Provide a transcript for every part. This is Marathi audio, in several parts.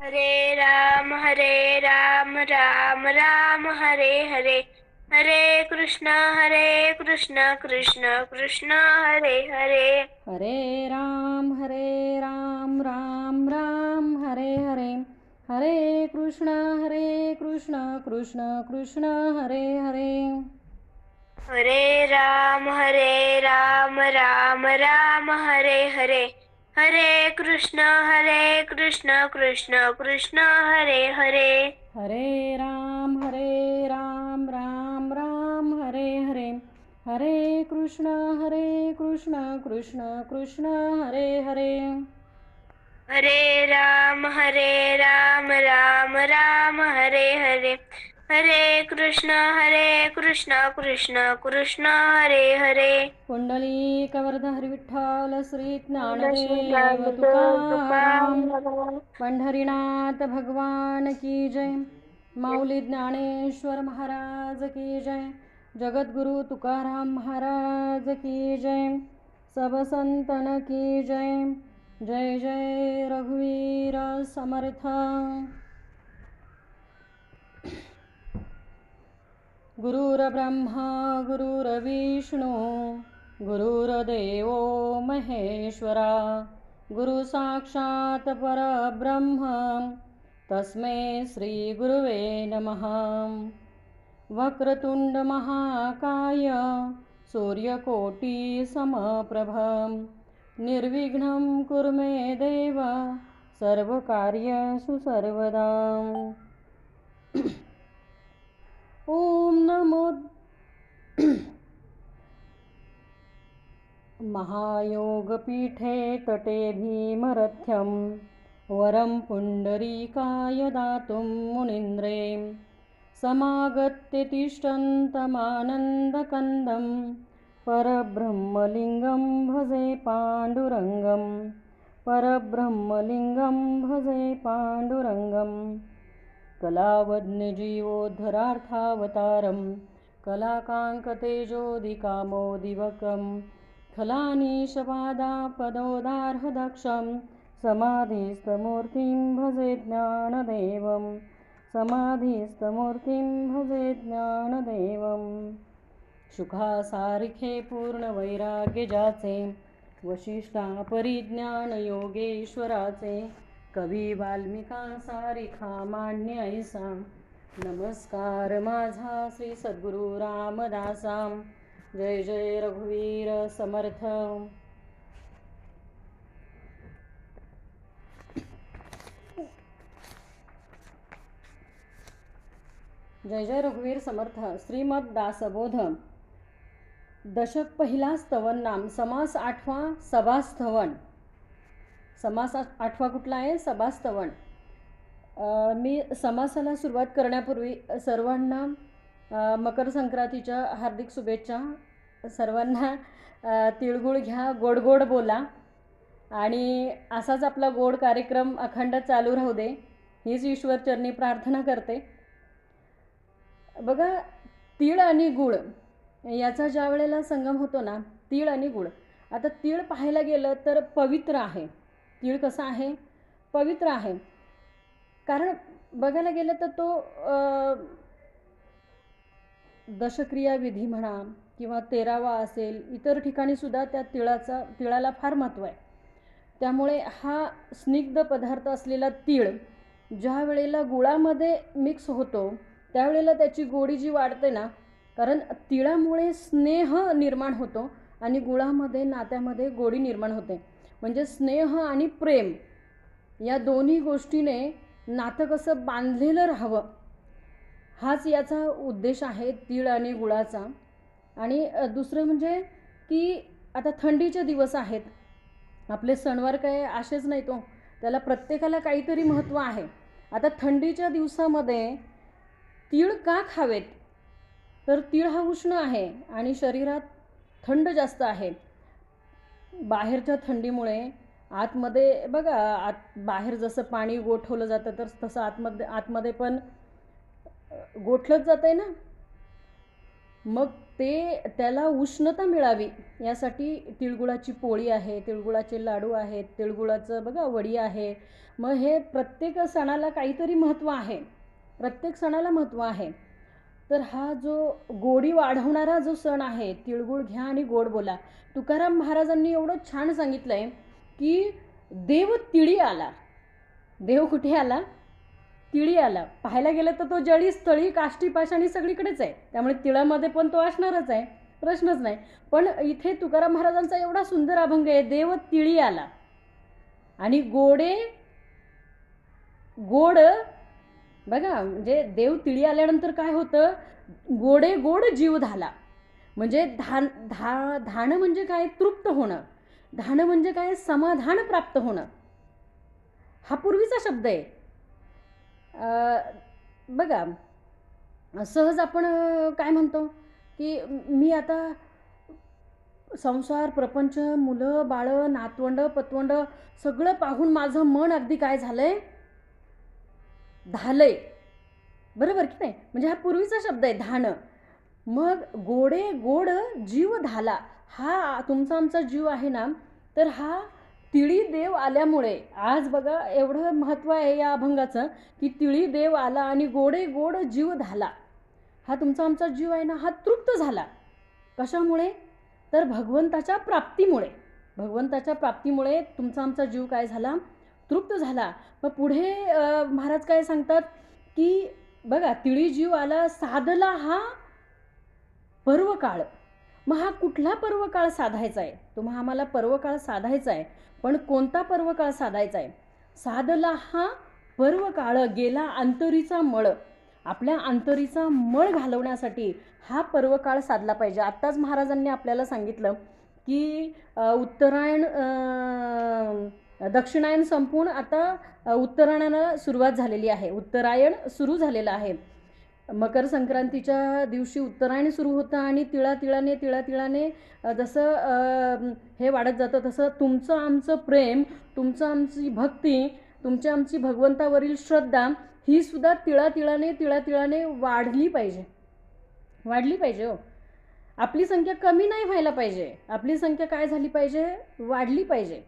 हरे राम राम राम हरे हरे, हरे कृष्ण कृष्ण कृष्ण हरे हरे. हरे राम राम राम हरे हरे, हरे कृष्ण कृष्ण कृष्ण हरे हरे. हरे राम राम राम हरे हरे, हरे कृष्ण कृष्ण कृष्ण हरे हरे. हरे राम राम राम हरे हरे, हरे कृष्ण कृष्ण कृष्ण हरे हरे. हरे राम राम राम हरे हरे, हरे कृष्ण कृष्ण कृष्ण हरे हरे. पुंडलीकवरधारी विठ्ठल श्री ज्ञानदेव तुकाराम. पंढरीनाथ भगवान की जय. माऊली ज्ञानेश्वर महाराज की जय. जगद्गुरु तुकाराम महाराज की जय. सब संतन की जय. जय जय रघुवीर समर्थ. गुरुर्ब्रह्मा गुरुर्विष्णू गुरुर्देव महेश्वरा, गुरु साक्षात परब्रह्म तस्मै श्री गुरुवे नमः. वक्रतुंड महाकाय सूर्यकोटि समप्रभ, निर्विघ्नं कुरु मे देव सर्वकार्येषु सर्वदा. ओम नमो महायोगपीठे तटे भीमरथ्यं, वरं पुण्डरीकाय दातुं मुनीन्द्रे. समागत्य तिष्ठन्तमानन्दकन्दं, परब्रह्मलिङ्गं भजे पाण्डुरङ्गं. परब्रह्मलिङ्गं भजे पाण्डुरङ्गं. कलावद्यजीवोद्धरार्थावतारं, कलाकाङ्कतेजोदिकामोदिवकं. खलानीशपादापदोदार्हदक्षं, समाधिस्थमूर्तिं भजे ज्ञानदेवं. समाधिस्थमूर्तिं भजे ज्ञानदेवं. सुखासारिखे पूर्णवैराग्य ज्याचे, वशिष्ठा परिज्ञान योगेश्वराचे. कवी वाल्मिका सारिखा मान्य ऐसा, नमस्कार माझा श्री सद्गुरु रामदासा. जय जय रघुवीर समर्थ. जय जय रघुवीर समर्थ. श्रीमद दासबोध दशक पहिला स्तवन नाम. समास आठवा सभास्थवन. समास आठवा कुठला आहे? सभास्थवन. मी समासाला सुरुवात करण्यापूर्वी सर्वांना मकर संक्रांतीच्या हार्दिक शुभेच्छा. सर्वांना तिळगुळ घ्या, गोड गोड बोला आणि असाच आपला गोड कार्यक्रम अखंड चालू राहू दे, हीच ईश्वरचरणी प्रार्थना करते. बघा, तीळ आणि गुळ याचा ज्या वेळेला संगम होतो ना, तीळ आणि गुळ. आता तीळ पाहायला गेलं तर पवित्र आहे. तीळ कसा आहे? पवित्र आहे. कारण बघायला गेलं तर तो दशक्रिया विधी म्हणा किंवा 13वा असेल, इतर ठिकाणी सुद्धा त्या तिळाला फार महत्त्व आहे. त्यामुळे हा स्निग्ध पदार्थ असलेला तीळ ज्या वेळेला गुळामध्ये मिक्स होतो त्यावेळेला त्याची गोडी जी वाढते ना, कारण तिळामुळे स्नेह निर्माण होतो आणि गुळामध्ये नात्यामध्ये गोडी निर्माण होते. म्हणजे स्नेह आणि प्रेम या दोन्ही गोष्टीने नातं कसं बांधलेलं राहावं, हाच याचा उद्देश आहे तीळ आणि गुळाचा. आणि दुसरं म्हणजे की आता थंडीचे दिवस आहेत. आपले सणवार काय असेच नाही, तो त्याला प्रत्येकाला काहीतरी महत्त्व आहे. आता थंडीच्या दिवसामध्ये तीळ का खावेत? तर तीळ हा उष्ण आहे आणि शरीरात थंड जास्त आहे. बाहेरच्या थंडीमुळे आतमध्ये बघा, बाहेर जसं पाणी गोठवलं जातं तर तसं आतमध्ये पण गोठलंच जातं आहे ना. मग त्याला उष्णता मिळावी यासाठी तिळगुळाची पोळी आहे, तिळगुळाचे लाडू आहेत, तिळगुळाचं बघा वडी आहे. मग हे प्रत्येक सणाला काहीतरी महत्त्व आहे, प्रत्येक सणाला महत्त्व आहे. तर हा जो गोडी वाढवणारा जो सण आहे, तिळगुळ घ्या आणि गोड बोला. तुकाराम महाराजांनी एवढं छान सांगितलं आहे की देव तिळी आला. देव कुठे आला? तिळी आला. पाहायला गेलं तर तो जळी स्थळी काष्टी पाषाणी सगळीकडेच आहे, त्यामुळे तिळामध्ये पण तो असणारच आहे, प्रश्नच नाही. पण इथे तुकाराम महाराजांचा एवढा सुंदर अभंग आहे, देव तिळी आला आणि गोडे गोड. बघा म्हणजे देव तिळी आल्यानंतर काय होतं, गोडे गोड जीव झाला. म्हणजे धान म्हणजे काय? तृप्त होणं. धान म्हणजे काय? समाधान प्राप्त होणं. हा पूर्वीचा शब्द आहे. बघा सहज आपण काय म्हणतो की मी आता संसार प्रपंच मुलं बाळं नातवंड पतवंड सगळं पाहून माझं मन अगदी काय झालंय, झालंय. बरोबर की नाही? म्हणजे हा पूर्वीचा शब्द आहे धान. मग गोडे गोड जीव झाला. हा तुमचा आमचा जीव आहे ना, तर हा तिळी देव आल्यामुळे आज बघा एवढं महत्त्व आहे या अभंगाचं की तिळी देव आला आणि गोडे गोड जीव झाला. हा तुमचा आमचा जीव आहे ना, हा तृप्त झाला. कशामुळे? तर भगवंताच्या प्राप्तीमुळे. भगवंताच्या प्राप्तीमुळे तुमचा आमचा जीव काय झाला? तृप्त झाला. मग पुढे महाराज काय सांगतात की बघा तिळी जीव आला साधला हा पर्वकाळ. मग हा कुठला पर्वकाळ साधायचा आहे? तुम्हा आम्हाला पर्वकाळ साधायचा आहे, पण कोणता पर्वकाळ साधायचा आहे? साधला हा पर्वकाळ गेला अंतरीचा मळ. आपल्या अंतरीचा मळ घालवण्यासाठी हा पर्वकाळ साधला पाहिजे. आत्ताच महाराजांनी आपल्याला सांगितलं की उत्तरायण दक्षिणायन संपून आता उत्तरायणाला सुरुवात झालेली आहे. उत्तरायण सुरू झालेलं आहे. मकर संक्रांतीच्या दिवशी उत्तरायण सुरू होतं आणि तिळातिळाने जसं हे वाढत जातं तसं तुमचं आमचं प्रेम, तुमचं आमची भक्ती, तुमची आमची भगवंतावरील श्रद्धा ही सुद्धा तिळातिळाने वाढली पाहिजे. वाढली पाहिजे हो. आपली संख्या कमी नाही व्हायला पाहिजे. आपली संख्या काय झाली पाहिजे? वाढली पाहिजे.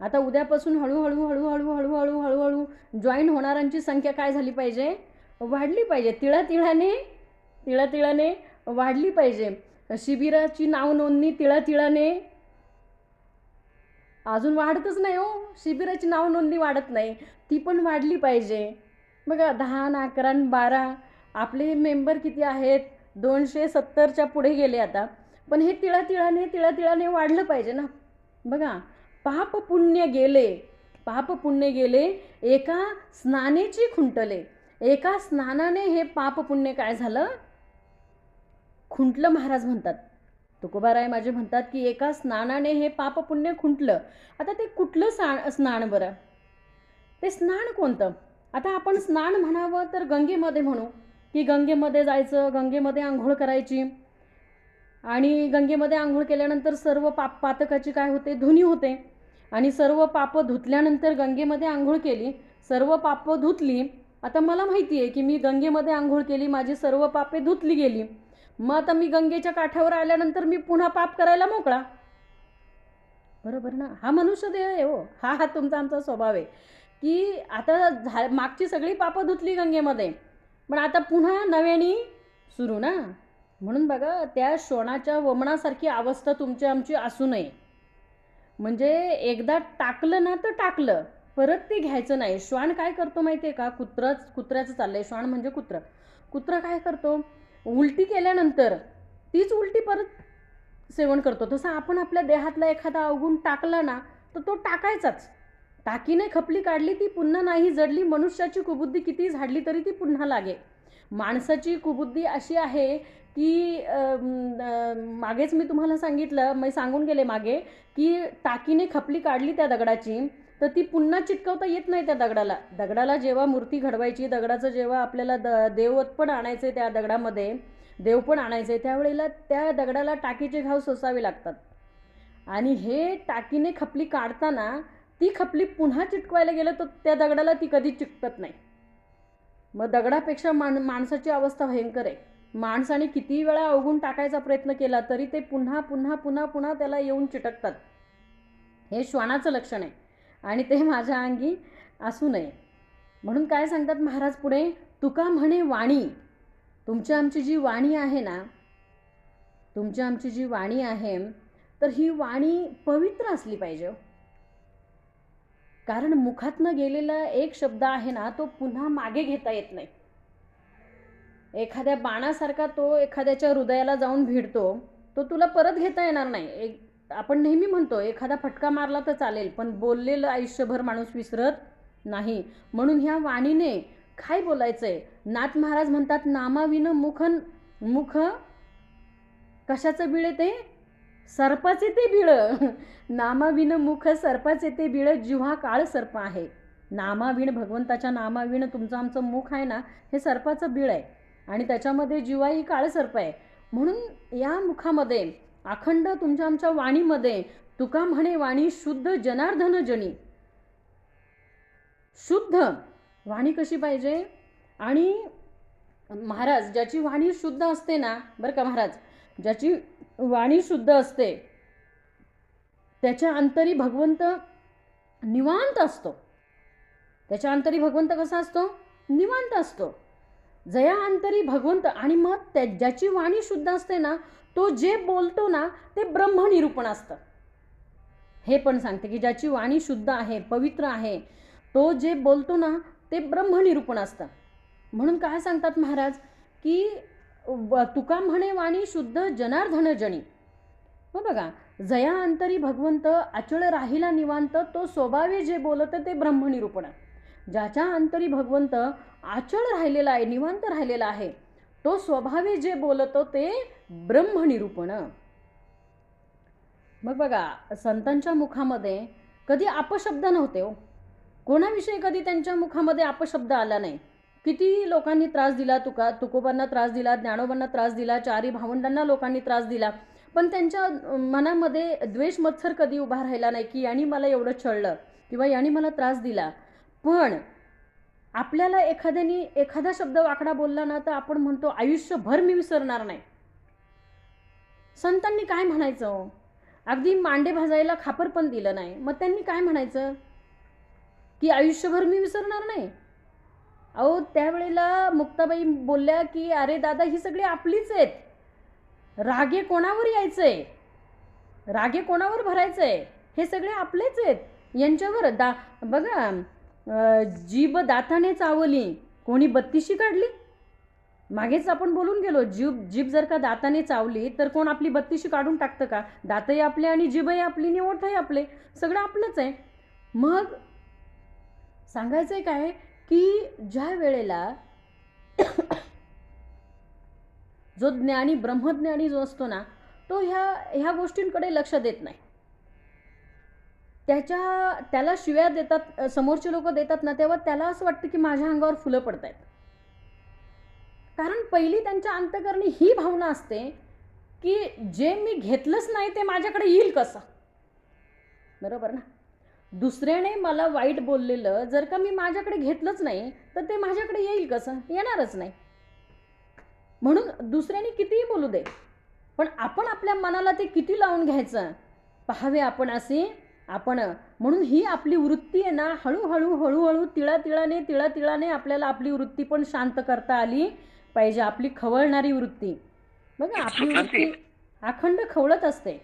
आता उद्यापासून हळूहळू जॉईन होणाऱ्यांची संख्या काय झाली पाहिजे? वाढली पाहिजे. तिळातिळाने वाढली पाहिजे. शिबिराची नाव नोंदणी तिळातिळाने अजून वाढतच नाही हो. शिबिराची नाव नोंदणी वाढत नाही, ती पण वाढली पाहिजे. बघा 10, 11, 12 आपले मेंबर किती आहेत? 270च्या पुढे गेले आता. पण हे तिळातिळाने वाढलं पाहिजे ना. बघा पाप पुण्य गेले एका स्नानेची खुंटले. एका स्नानाने हे पाप पुण्य काय झालं? खुंटलं. महाराज म्हणतात, तुकोबाराय माझे म्हणतात की एका स्नानाने हे पाप पुण्य खुंटलं. आता ते कुठलं स्नान बरं? ते स्नान कोणतं? आता आपण स्नान म्हणावं तर गंगेमध्ये म्हणू की गंगेमध्ये जायचं, गंगेमध्ये आंघोळ करायची आणि गंगेमध्ये आंघोळ केल्यानंतर सर्व पातकाची काय होते? धुनी होते. आणि सर्व पापं धुतल्यानंतर गंगेमध्ये आंघोळ केली, सर्व पापं धुतली. आता मला माहिती आहे की मी गंगेमध्ये आंघोळ केली, माझी सर्व पापे धुतली गेली. मग आता मी गंगेच्या काठावर आल्यानंतर मी पुन्हा पाप करायला मोकळा. बरोबर ना? हा मनुष्य देह आहे हो. हा तुमचा आमचा स्वभाव आहे की आता मागची सगळी पापं धुतली गंगेमध्ये, पण आता पुन्हा नव्याने सुरू ना. म्हणून बघा त्या श्वानाच्या वमनासारखी अवस्था तुमची आमची असू नये. म्हणजे एकदा टाकलं ना तर टाकलं, परत ते घ्यायचं नाही. श्वान काय करतो माहिती आहे का? कुत्र्याचं चाललंय. श्वान म्हणजे कुत्रा काय करतो? उलटी केल्यानंतर तीच उलटी परत सेवन करतो. तसं आपण आपल्या देहातला एखादा अवगुण टाकला ना तर तो टाकायचाच. टाकीने खपली काढली ती पुन्हा नाही जडली. मनुष्याची कुबुद्धी किती झाडली तरी ती पुन्हा लागे. माणसाची कुबुद्धी अशी आहे की मागेच मी तुम्हाला सांगितलं, मी सांगून गेले मागे की टाकीने खपली काढली त्या दगडाची तर ती पुन्हा चिटकवता येत नाही त्या दगडाला. जेव्हा मूर्ती घडवायची, दगडाचं जेव्हा आपल्याला देवत पण आणायचं त्या दगडामध्ये, देव पण आणायचे, त्यावेळेला त्या दगडाला टाकीचे घाव सोसावे लागतात. आणि हे टाकीने खपली काढताना ती खपली पुन्हा चिटकवायला गेलं तर त्या दगडाला ती कधी चिटकत नाही. मग दगडापेक्षा माणसाची अवस्था भयंकर आहे. माणसाने किती वेळा अवगुण टाकायचा प्रयत्न केला तरी ते पुन्हा पुन्हा पुन्हा पुन्हा त्याला येऊन चिटकतात. हे श्वानाचं लक्षण आहे आणि ते माझ्या अंगी असू नये. म्हणून काय सांगतात महाराज पुढे, तुका म्हणे वाणी. तुमची आमची जी वाणी आहे ना, तुमची आमची जी वाणी आहे, तर ही वाणी पवित्र असली पाहिजे. कारण मुखातनं गेलेला एक शब्द आहे ना, तो पुन्हा मागे घेता येत नाही. एखाद्या बाणासारखा तो एखाद्याच्या हृदयाला जाऊन भिडतो, तो तुला परत घेता येणार नाही. आपण नेहमी म्हणतो एखादा फटका मारला तर चालेल, पण बोललेलं आयुष्यभर माणूस विसरत नाही. म्हणून ह्या वाणीने काय बोलायचंय. नाथ महाराज म्हणतात, नामाविन मुख कशाचं बिळ ते, सर्पाचे ते बिळ. नामाविन मुख सर्पाचे ते बिळ, जिव्हा काळ सर्प आहे. नामाविण, भगवंताच्या नामाविण तुमचं आमचं मुख आहे ना, हे सर्पाचं बिळ आहे आणि त्याच्यामध्ये जिव्हा ही काळ सर्प आहे. म्हणून या मुखामध्ये अखंड तुमच्या आमच्या वाणीमध्ये तुका म्हणे वाणी शुद्ध जनार्दन जनी. शुद्ध वाणी कशी पाहिजे. आणि महाराज ज्याची वाणी शुद्ध असते ना, बरं का महाराज, ज्याची वाणी शुद्ध असते त्याच्या अंतरी भगवंत निवांत असतो. त्याच्या अंतरी भगवंत कसा असतो, निवांत असतो. जया अंतरी भगवंत. आणि मग ज्याची वाणी शुद्ध असते ना, तो जे बोलतो ना ते ब्रह्मनिरूपण असतं. हे पण सांगते की ज्याची वाणी शुद्ध आहे, पवित्र आहे, तो जे बोलतो ना ते ब्रह्मनिरूपण असतं. म्हणून काय सांगतात महाराज की तुका म्हणे वाणी शुद्ध जनार्दन जनी. मग बघा, जया अंतरी भगवंत अचळ राहिला निवांत, तो स्वभावे जे बोलत ते ब्रह्मनिरूपण. ज्याच्या अंतरी भगवंत अचळ राहिलेला आहे, निवांत राहिलेला आहे, तो स्वभावे जे बोलतो ते ब्रह्मनिरूपण. मग बघा, संतांच्या मुखामध्ये कधी अपशब्द नव्हते हो. कोणाविषयी कधी त्यांच्या मुखामध्ये अपशब्द आला नाही. किती लोकांनी त्रास दिला, तुकोबांना त्रास दिला, ज्ञानोबांना त्रास दिला, चारी भावंडांना लोकांनी त्रास दिला, पण त्यांच्या मनामध्ये द्वेष मत्सर कधी उभा राहिला नाही की यांनी मला एवढं छळलं किंवा यांनी मला त्रास दिला. पण आपल्याला एखाद्याने एखादा शब्द वाकडा बोलला ना, तर आपण म्हणतो आयुष्यभर मी विसरणार नाही. संतांनी काय म्हणायचं, अगदी मांडे भाजायला खापर पण दिलं नाही, मग त्यांनी काय म्हणायचं की आयुष्यभर मी विसरणार नाही. अहो, त्यावेळेला मुक्ताबाई बोलल्या की अरे दादा, ही सगळी आपलीच आहेत, रागे कोणावर यायचंय, रागे कोणावर भरायचंय, हे सगळे आपलेच आहेत. यांच्यावर बघा, जीभ दाताने चावली, कोणी बत्तीशी काढली. मागेच आपण बोलून गेलो, जीभ जर का दाताने चावली तर कोण आपली बत्तीशी काढून टाकतं का. दातही आपले आणि जीभही आपली आणि ओठही आपले, सगळं आपलंच आहे. मग सांगायचंय काय की ज्या वेळेला जो ज्ञानी, ब्रह्मज्ञानी जो असतो ना, तो ह्या गोष्टींकडे लक्ष देत नाही. त्याला शिव्या देतात, समोरचे लोक देतात ना, तेव्हा त्याला असं वाटतं की माझ्या अंगावर फुलं पडत आहेत. कारण पहिली त्यांच्या अंतःकरणी ही भावना असते की जे मी घेतलंच नाही ते माझ्याकडे येईल कसं. बरोबर ना. दुसऱ्याने मला वाईट बोललेलं जर का मी माझ्याकडे घेतलंच नाही तर ते माझ्याकडे येईल कसं, येणारच नाही. म्हणून दुसऱ्याने कितीही बोलू दे, पण आपण आपल्या मनाला ते किती लावून घ्यायचं पाहावे आपण असे आपण. म्हणून ही आपली वृत्ती आहे ना, हळूहळू हळूहळू तिळातिळाने आपल्याला आपली वृत्ती पण शांत करता आली पाहिजे. आपली खवळणारी वृत्ती बघा, आपली वृत्ती अखंड खवळत असते.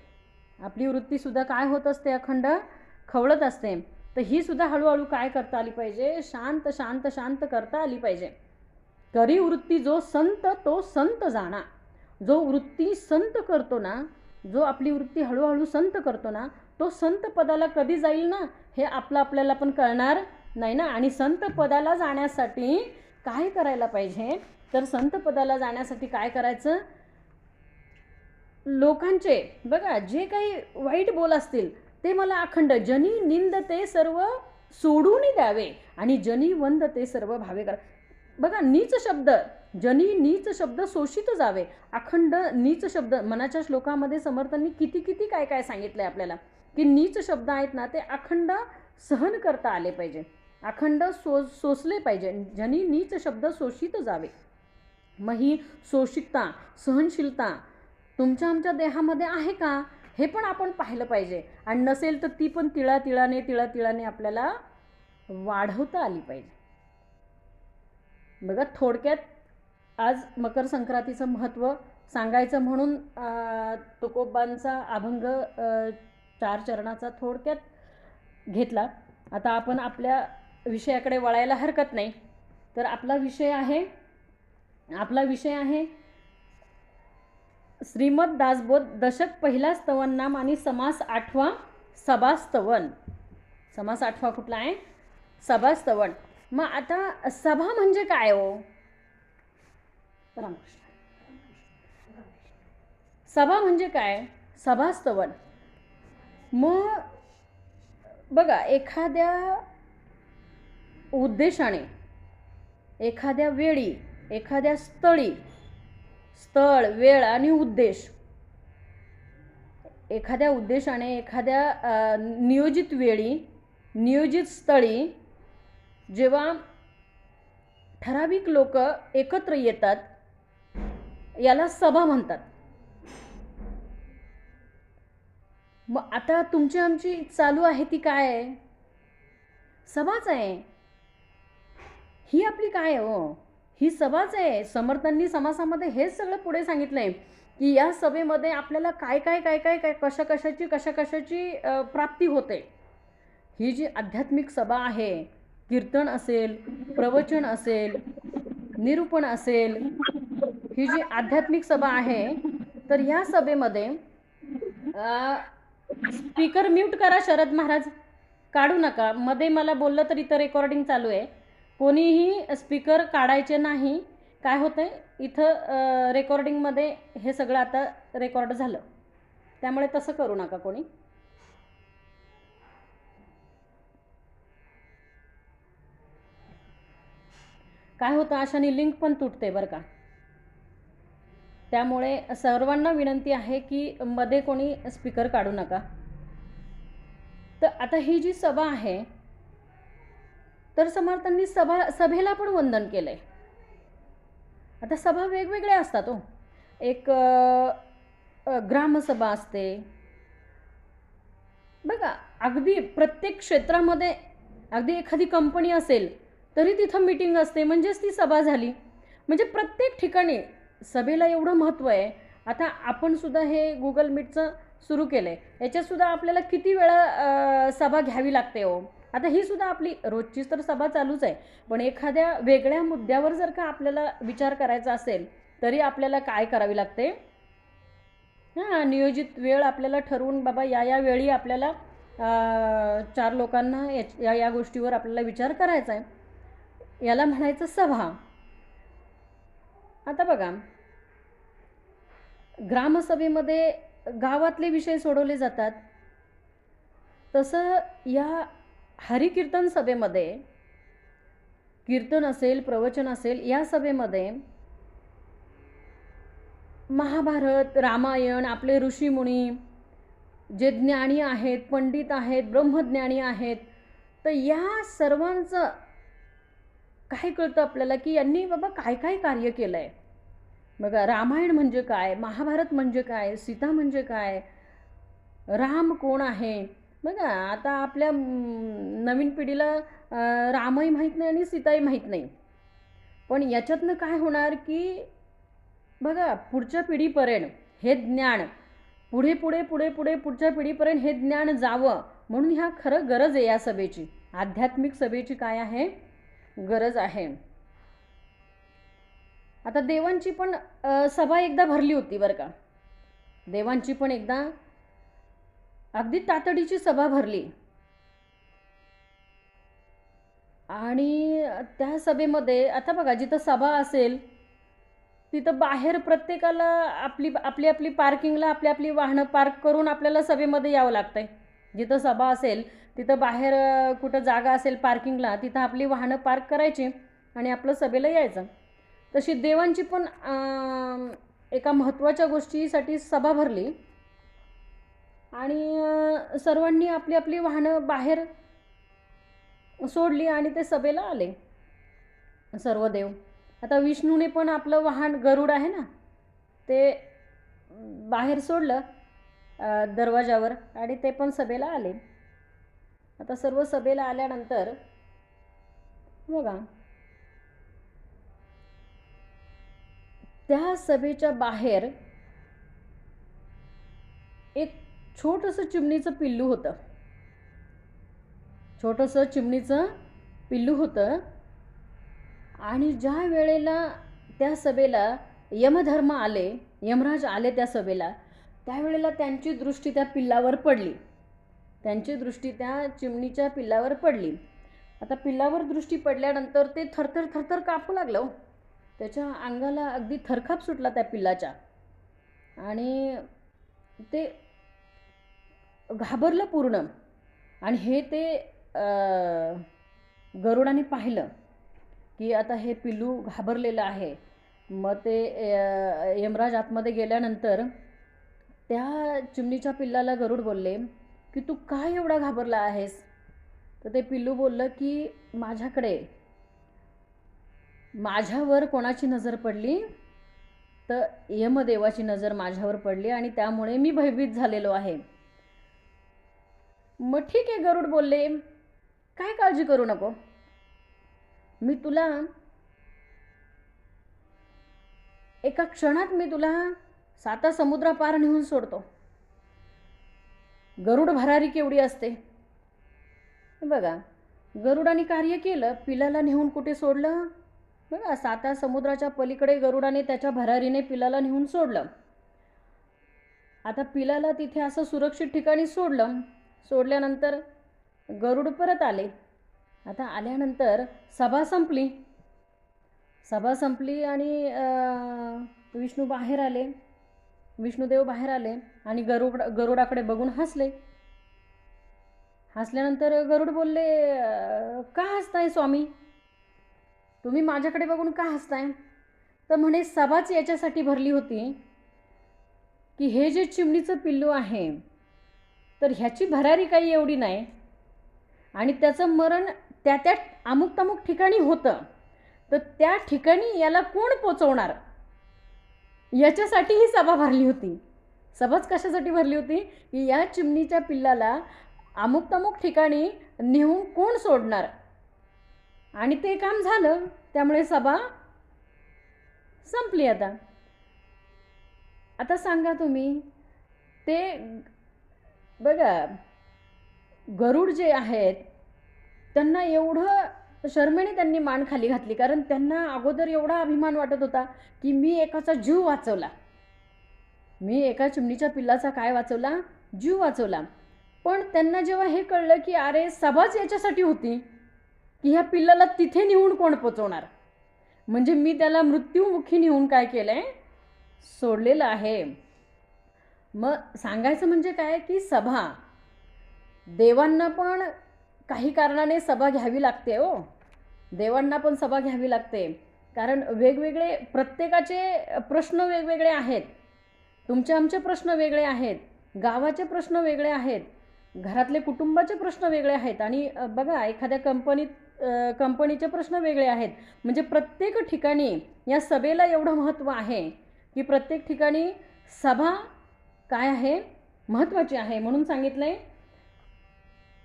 आपली वृत्ती सुद्धा काय होत असते, अखंड खवळत असते. तर ही सुद्धा हळूहळू काय करता आली पाहिजे, शांत शांत शांत करता आली पाहिजे. करी वृत्ती जो संत तो संत जाणा. जो वृत्ती संत करतो ना, जो आपली वृत्ती हळूहळू संत करतो ना, तो संत पदाला कधी जाईल ना, हे आपल्याला पण कळणार नाही ना. आणि संत पदाला जाण्यासाठी काय करायला पाहिजे, तर संत पदाला जाण्यासाठी काय करायचं, लोकांचे बघा जे काही वाईट बोल असतील ते मला अखंड जनी निंद ते सर्व सोडून द्यावे आणि जनी वंद ते सर्व भावे करा. बघा, नीच शब्द, जनी नीच शब्द शोषित जावे. अखंड नीच शब्द, मनाच्या श्लोकामध्ये समर्थांनी किती किती काय काय सांगितलंय आपल्याला की नीच शब्द आहेत ना, ते अखंड सहन करता आले पाहिजे, अखंड सोसले पाहिजे. जनी नीच शब्द शोषित जावे. मग ही सोशिकता, सहनशीलता तुमच्या आमच्या देहामध्ये आहे का, हे पण आपण पाहिलं पाहिजे. आणि नसेल तर ती पण तिळातिळाने आपल्याला वाढवता आली पाहिजे. बघा, थोडक्यात आज मकर संक्रांतीचं महत्त्व सांगायचं म्हणून तुकोबांचा अभंग 4 चरणाचा थोडक्यात घेतला. आता आपण आपल्या विषयाकडे वळायला हरकत नाही. तर आपला विषय आहे श्रीमद दासबोध दशक पहिला स्तवन नाम आणि समास 8वा सभास्तवन. समास 8वा कुठला आहे? सभास्तवन. मग आता सभा म्हणजे काय हो? रामकृष्ण. सभा म्हणजे काय? सभास्तवन. मग बघा, एखाद्या उद्देशाने, एखाद्या वेळी, एखाद्या स्थळी, स्थळ, वेळ आणि उद्देश, एखाद्या उद्देशाने, एखाद्या नियोजित वेळी, नियोजित स्थळी जेव्हा ठराविक लोक एकत्र येतात, याला सभा म्हणतात. मग आता तुमची आमची चालू आहे ती काय आहे? सभाच आहे. ही आपली काय हो? ही सभाच आहे. समर्थांनी समासामध्ये हेच सगळं पुढे सांगितलंय की या सभेमध्ये आपल्याला काय काय काय काय काय कशाकशाची प्राप्ती होते. ही जी आध्यात्मिक सभा आहे, कीर्तन असेल, प्रवचन असेल, निरूपण असेल, ही जी आध्यात्मिक सभा आहे, तर ह्या सभेमध्ये स्पीकर म्यूट करा शरद महाराज, काढू नका. मध्ये मला बोललं तर इथं रेकॉर्डिंग चालू आहे. कोणीही स्पीकर काढायचे नाही. काय होतंय इथं रेकॉर्डिंगमध्ये हे सगळं आता रेकॉर्ड झालं, त्यामुळे तसं करू नका कोणी. काय होतं, अशाने लिंक पण तुटते बरं का. त्यामुळे सर्वांना विनंती आहे की मध्ये कोणी स्पीकर काढू नका. तर आता ही जी सभा आहे, तर समर्थांनी सभेला पण वंदन केलंय. आता सभा वेगवेगळ्या असतात हो. एक ग्रामसभा असते बघा. अगदी प्रत्येक क्षेत्रामध्ये, अगदी एखादी कंपनी असेल तरी तिथं मीटिंग असते, म्हणजेच ती सभा झाली. म्हणजे प्रत्येक ठिकाणी सभेला एवढं महत्त्व आहे. आता आपण सुद्धा हे गुगल मीटचं सुरू केलं आहे, याच्यातसुद्धा आपल्याला किती वेळा सभा घ्यावी लागते हो. आता ही सुद्धा आपली रोजचीच तर सभा चालूच आहे, पण एखाद्या वेगळ्या मुद्द्यावर जर का आपल्याला विचार करायचा असेल तरी आपल्याला काय करावी लागते? नियोजित वेळ आपल्याला ठरवून, बाबा या वेळी आपल्याला 4 लोकांना या गोष्टीवर आपल्याला विचार करायचा आहे, याला म्हणायचं सभा. आता बघा, ग्रामसभेमध्ये गावातले विषय सोडवले जातात, तसं या हरिकीर्तन सभेमध्ये कीर्तन असेल, प्रवचन असेल, या सभेमध्ये महाभारत, रामायण, आपले ऋषीमुनी जे ज्ञानी आहेत, पंडित आहेत, ब्रह्मज्ञानी आहेत, तर या सर्वांचं काय कळतं आपल्याला की यांनी बाबा काय काय कार्य केलं आहे. बघा, रामायण म्हणजे काय, महाभारत म्हणजे काय, सीता म्हणजे काय, राम कोण आहे. बघा, आता आपल्या नवीन पिढीला रामही माहीत नाही आणि सीताही माहीत नाही. पण याच्यातनं काय होणार की बघा, पुढच्या पिढीपर्यंत हे ज्ञान पुढे पुढच्या पिढीपर्यंत हे ज्ञान जावं, म्हणून ह्या खरं गरज आहे या सभेची. आध्यात्मिक सभेची काय आहे? गरज आहे. आता देवांची पण सभा एकदा भरली होती बरं का. देवांची पण एकदा अगदी तातडीची सभा भरली, आणि त्या सभेमध्ये आता बघा, जिथं सभा असेल तिथं बाहेर प्रत्येकाला आपली पार्किंगला आपली वाहनं पार्क करून आपल्याला सभेमध्ये यावं लागतंय. जिथं सभा असेल तिथं बाहेर कुठं जागा असेल पार्किंगला, तिथं आपली वाहनं पार्क करायची आणि आपलं सभेला यायचं. तशी देवांची पण एका महत्त्वाच्या गोष्टीसाठी सभा भरली आणि सर्वांनी आपली वाहनं बाहेर सोडली आणि ते सभेला आले सर्व देव. आता विष्णूने पण आपलं वाहन गरुड आहे ना ते बाहेर सोडलं दरवाजावर आणि ते पण सभेला आले. आता सर्व सभेला आल्यानंतर बघा त्या सभेच्या बाहेर एक छोटंसं चिमणीचं पिल्लू होतं. छोटंसं चिमणीचं पिल्लू होतं आणि ज्या वेळेला त्या सभेला यमधर्म आले, यमराज आले त्या सभेला, त्यावेळेला त्यांची दृष्टी त्या पिल्लावर पडली. त्यांची दृष्टी त्या चिमणीच्या पिल्लावर पडली. आता पिल्लावर दृष्टी पडल्यानंतर ते थरथर थरथर कापू लागलं. त्याच्या अंगाला अगदी थरकाप सुटला त्या पिल्लाच्या आणि ते घाबरलं पूर्ण. आणि हे ते गरुडाने पाहिलं की आता हे पिल्लू घाबरलेलं आहे. मग ते यमराज आतमध्ये गेल्यानंतर त्या चिमणीच्या पिल्लाला गरुड बोलले की तू काय एवढा घाबरला आहेस. तर ते पिल्लू बोललं की माझ्यावर कोणाची नजर पडली तर यमदेवाची नजर माझ्यावर पडली आणि त्यामुळे मी भयभीत झालेलो आहे. मग ठीक आहे गरुड बोलले, काय काळजी करू नको, मी तुला एका क्षणात मी तुला 7 समुद्रापार नेऊन सोडतो. गरुड भरारी केवढी असते बघा. गरुडाने कार्य केलं, पिलाला नेऊन कुठे सोडलं बघा. 7 समुद्राच्या पलीकडे गरुडाने त्याच्या भरारीने पिलाला नेऊन सोडलं. आता पिलाला तिथे असं सुरक्षित ठिकाणी सोडलं. सोडल्यानंतर गरुड परत आले. आता आल्यानंतर सभा संपली आणि विष्णू बाहेर आले. विष्णुदेव बाहेर आले आणि गरुडाकडे बघून हसले. हसल्यानंतर गरुड बोलले, का हसताय स्वामी, तुम्ही माझ्याकडे बघून का हसताय. तर म्हणे सभाच याच्यासाठी भरली होती की हे जे चिमणीचं पिल्लू आहे तर ह्याची भरारी काही एवढी नाही आणि त्याचं मरण त्या अमुक ठिकाणी होतं, तर त्या ठिकाणी याला कोण पोचवणार याच्यासाठी ही सभा भरली होती. सभाच कशासाठी भरली होती की या चिमणीच्या पिल्लाला अमुक ठिकाणी नेऊन कोण सोडणार. आणि ते काम झालं, त्यामुळे सभा संपली. आता सांगा तुम्ही, ते बघा गरुड जे आहेत त्यांना एवढं शर्मेने त्यांनी मान खाली घातली, कारण त्यांना अगोदर एवढा अभिमान वाटत होता की मी एकाचा जीव वाचवला, मी एका चिमणीच्या पिल्लाचा काय वाचवला, जीव वाचवला. पण त्यांना जेव्हा हे कळलं की अरे सभाच याच्यासाठी होती की ह्या पिल्लाला तिथे नेऊन कोण पोचवणार, म्हणजे मी त्याला मृत्यूमुखी नेऊन काय केलंय, सोडलेलं आहे. मग सांगायचं म्हणजे काय की सभा, देवांना पण काही कारणाने सभा घ्यावी लागते हो. देवांना पण सभा घ्यावी लागते, कारण वेगवेगळे प्रत्येकाचे प्रश्न वेगवेगळे आहेत. तुमचे आमचे प्रश्न वेगळे आहेत, गावाचे प्रश्न वेगळे आहेत, घरातले कुटुंबाचे प्रश्न वेगळे आहेत आणि बघा एखाद्या कंपनीचे प्रश्न वेगळे आहेत. म्हणजे प्रत्येक ठिकाणी या सभेला एवढं महत्त्व आहे की प्रत्येक ठिकाणी सभा काय आहे, महत्त्वाची आहे. म्हणून सांगितलंय,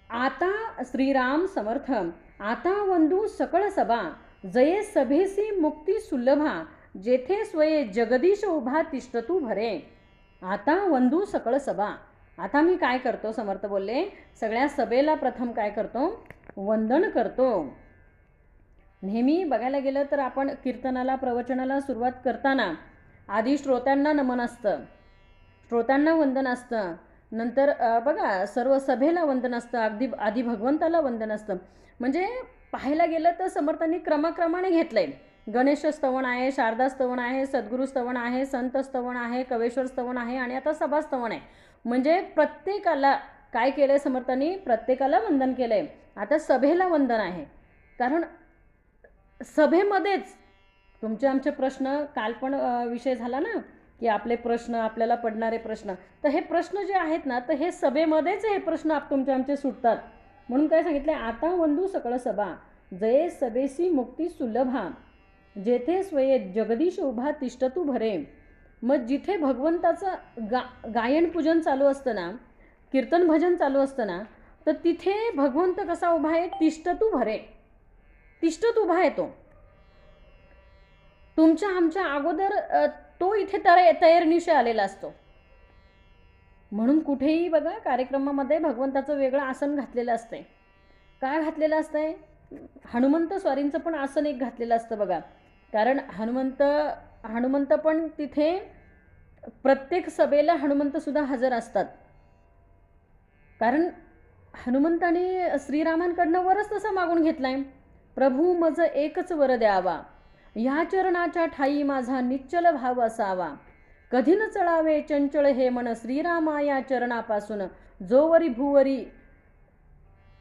आता श्रीराम समर्थ आता वंदू सकळ सभा, जये सभेसी मुक्ती सुलभा, जेथे स्वये जगदीश उभा तिष्ठतू भरे. आता वंदू सकळ सभा. आता मी काय करतो, समर्थ बोलले, सगळ्या सभेला प्रथम काय करतो, वंदन करतो. नेहमी बघायला गेलं तर आपण कीर्तनाला, प्रवचनाला सुरुवात करताना आधी श्रोत्यांना नमन असतं, श्रोत्यांना वंदन असतं, नंतर बघा सर्व सभेला वंदन असतं, आधी भगवंताला वंदन असतं. म्हणजे पाहायला गेलं तर समर्थांनी क्रमाक्रमाने घेतलंय. गणेश स्तवन आहे, शारदा स्तवन आहे, सद्गुरू स्तवन आहे, संत स्तवन आहे, कवेश्वर स्तवन आहे आणि आता सभा स्तवन आहे. म्हणजे प्रत्येकाला काय केलंय समर्थांनी, प्रत्येकाला वंदन केलंय. आता सभेला वंदन आहे, कारण सभेमध्येच तुमचे आमचे प्रश्न, काल पण विषय झाला ना की आपले प्रश्न, आपल्याला पडणारे प्रश्न, तर हे प्रश्न जे आहेत ना, तर हे सभेमध्येच हे प्रश्न तुमचे आमचे सुटतात. म्हणून काय सांगितलं, आता वंदू सकळ सभा, जये सभेसी मुक्ती सुलभा. जेथे स्वये जगदीश उभा तिष्ठतू भरे. मग जिथे भगवंताचं गायन पूजन चालू असतं ना, कीर्तन भजन चालू असतं ना, तर तिथे भगवंत कसा उभा आहे? तिष्ठतू भरे. तिष्ठत उभा आहे तो. तुमच्या आमच्या अगोदर तो इथे तयारनिशी आलेला असतो. म्हणून कुठेही बघा कार्यक्रमामध्ये भगवंताचं वेगळं आसन घातलेलं असतंय. काय घातलेलं असतंय? हनुमंत स्वारींचं पण आसन एक घातलेलं असतं बघा. कारण हनुमंत पण तिथे प्रत्येक सभेला हनुमंत सुद्धा हजर असतात. कारण हनुमंताने श्रीरामांकडनं वरच तसा मागून घेतलाय, प्रभू मज एकच वर द्यावा, ह्या चरणाच्या ठाई माझा निश्चल भाव असावा, कधी न चळावे चंचळ हे मन श्रीरामा या चरणापासून, जोवरी भूवरी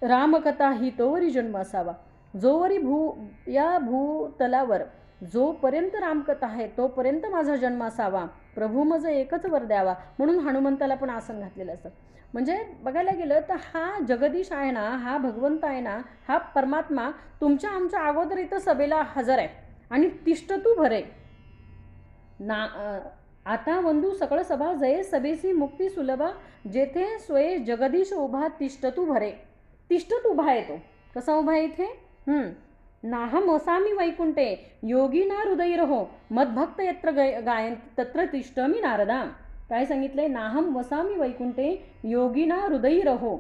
रामकथा ही तोवरी जन्म असावा. जोवरी या भूतलावर जोपर्यंत रामकथा आहे तोपर्यंत माझा जन्म असावा, प्रभू मज एकच वर द्यावा. म्हणून हनुमंताला पण आसन घातलेलं असतं. म्हणजे बघायला गेलं तर हा जगदीश आहे ना, हा भगवंत आहे ना, हा परमात्मा तुमच्या आमच्या अगोदर इथं सभेला हजर आहे आणि तिष्ठतू भरे. आता वंदू सकळ सभा जये सभेसी मुक्ती सुलभा, जेथे स्वये जगदीश उभा तिष्ठतू भरे. तिष्ठत उभा आहे तो. कसा उभा आहे इथे? नाहम वसामी वैकुंठे योगिना हृदयरहो, मद्भक्त यत्र गायन तत्र तिष्ठमी नारदा. काय सांगितलंय? नाहम वसामी वैकुंठे योगिना हृदयरहो,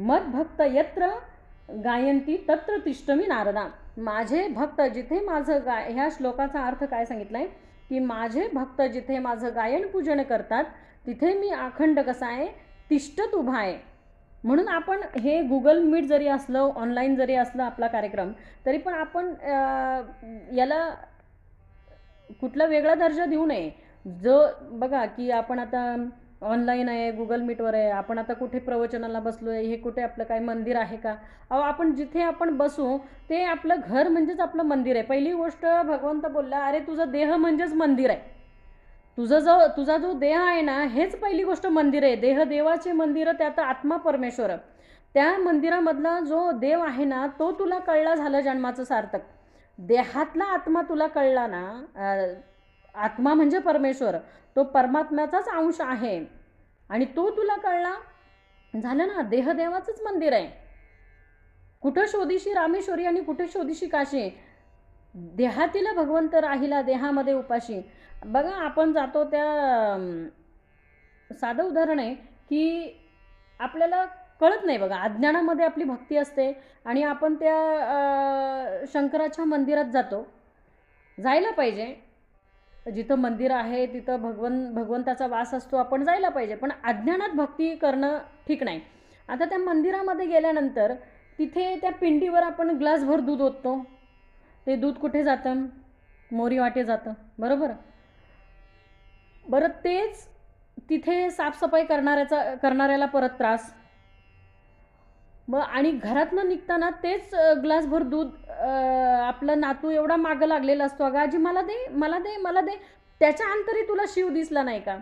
मद्भक्त यत्र गायंती तत्र तिष्ठमी नारदा. माझे भक्त जिथे माझं ह्या श्लोकाचा अर्थ काय सांगितलाय की माझे भक्त जिथे माझं गायन पूजन करतात तिथे मी अखंड कसा आहे? तिष्ठत उभा आहे. म्हणून आपण हे गुगल मीट जरी असलं, ऑनलाईन जरी असलं आपला कार्यक्रम, तरी पण आपण याला कुठला वेगळा दर्जा देऊ नये. जो बघा की आपण आता ऑनलाईन आहे, गुगल मीटवर आहे, आपण आता कुठे प्रवचनाला बसलो आहे, हे कुठे आपलं काय मंदिर आहे का? अहो, आपण जिथे आपण बसू ते आपलं घर म्हणजेच आपलं मंदिर आहे. पहिली गोष्ट भगवंत बोलला, अरे तुझं देह म्हणजेच मंदिर आहे. तुझा जो देह आहे ना, हेच पहिली गोष्ट मंदिर आहे. देह देवाचे मंदिर, त्यात आत्मा परमेश्वर. त्या मंदिरामधला जो देव आहे ना, तो तुला कळला झालं जन्माचं सार्थक. देहातला आत्मा तुला कळला ना, आत्मा म्हणजे परमेश्वर, तो परमात्म्याचाच अंश आहे आणि तो तुला कळला झालं ना, देह देवाचंच मंदिर आहे. कुठं शोधिशी रामेश्वरी आणि कुठे शोधिशी काशी, देहातील भगवंत राहिला देहामध्ये उपाशी. बघा आपण जातो त्या साधं उदाहरण आहे की आपल्याला कळत नाही बघा, अज्ञानामध्ये आपली भक्ती असते आणि आपण त्या शंकराच्या मंदिरात जातो. जायला पाहिजे, जिथं मंदिर आहे तिथं भगवंताचा वास असतो, आपण जायला पाहिजे. पण अज्ञानात भक्ती करणं ठीक नाही. आता त्या मंदिरामध्ये गेल्यानंतर तिथे त्या पिंडीवर आपण ग्लासभर दूध ओततो, ते दूध कुठे जातं? मोरी वाटे जातं, बरोबर? बरं, तेच तिथे साफसफाई करणाऱ्याला परत त्रास. मग आणि घरातनं निघताना तेच ग्लासभर दूध आपलं नातू एवढा मागं लागलेला असतो, अगं आजी मला दे मला दे मला दे. त्याच्या अंतरी तुला शिव दिसला नाही का?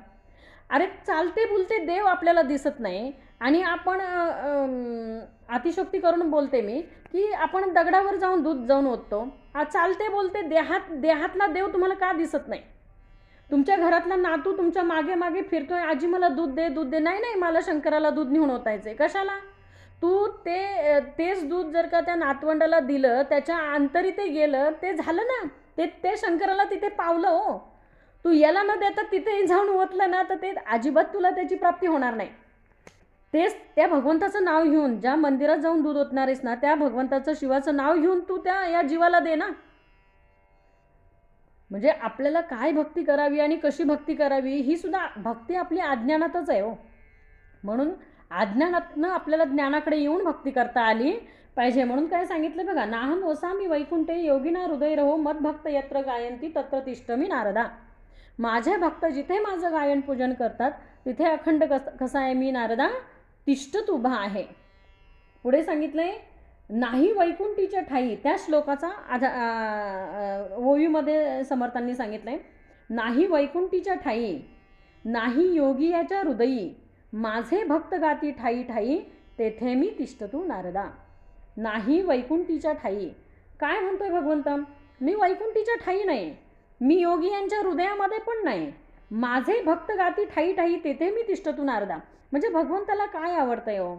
अरे चालते बोलते देव आपल्याला दिसत नाही आणि आपण अतिशक्ती करून बोलते मी की आपण दगडावर जाऊन दूध जाऊन ओततो. चालते बोलते देहातला देव तुम्हाला का दिसत नाही? तुमच्या घरातला नातू तुमच्या मागे मागे फिरतोय, आजी मला दूध दे दूध दे. नाही, मला शंकराला दूध नेऊन ओतायचंय. कशाला? तू तेच दूध जर का त्या नातवंडाला दिलं, त्याच्या अंतरी ते गेलं, ते झालं ना, ते शंकराला तिथे पावलं. हो, तू याला न देता तिथे जाऊन ओतलं ना, तर ते अजिबात तुला त्याची प्राप्ती होणार नाही. तेच त्या भगवंताचं नाव घेऊन ज्या मंदिरात जाऊन दूध ओतणारेस ना, त्या भगवंताचं शिवाचं नाव घेऊन तू या जीवाला दे ना. म्हणजे आपल्याला काय भक्ती करावी आणि कशी भक्ती करावी ही सुद्धा भक्ती आपली अज्ञानातच आहे. हो, म्हणून अज्ञानातनं आपल्याला ज्ञानाकडे येऊन भक्ती करता आली पाहिजे. म्हणून काय सांगितलं बघा, नाहम वसामी वैकुंठे योगिना हृदय रहो, मद्भक्त यत्र गायंती तत्र तिष्ठमी नारदा. माझे भक्त जिथे माझं गायन पूजन करतात तिथे अखंड कसा आहे मी नारदा तिष्ठत उभा आहे. पुढे सांगितलंय नाही वैकुंठीच्या ठाई. त्या श्लोकाचा ओवीमध्ये समर्थांनी सांगितलंय, नाही वैकुंठीच्या ठाई, नाही योगी याच्या हृदयी, माझे भक्त गाती ठाई ठाई, तेथे मी तिष्ठतू नारदा. नाही वैकुंठीच्या ठाई. काय म्हणतोय भगवंत? मी वैकुंठीच्या ठाई नाही, मी योगी यांच्या हृदयामध्ये पण नाही, माझे भक्त गाती ठाई ठाई तेथे मी तिष्ठतून अर्धा. म्हणजे भगवंताला काय आवडतंय हो,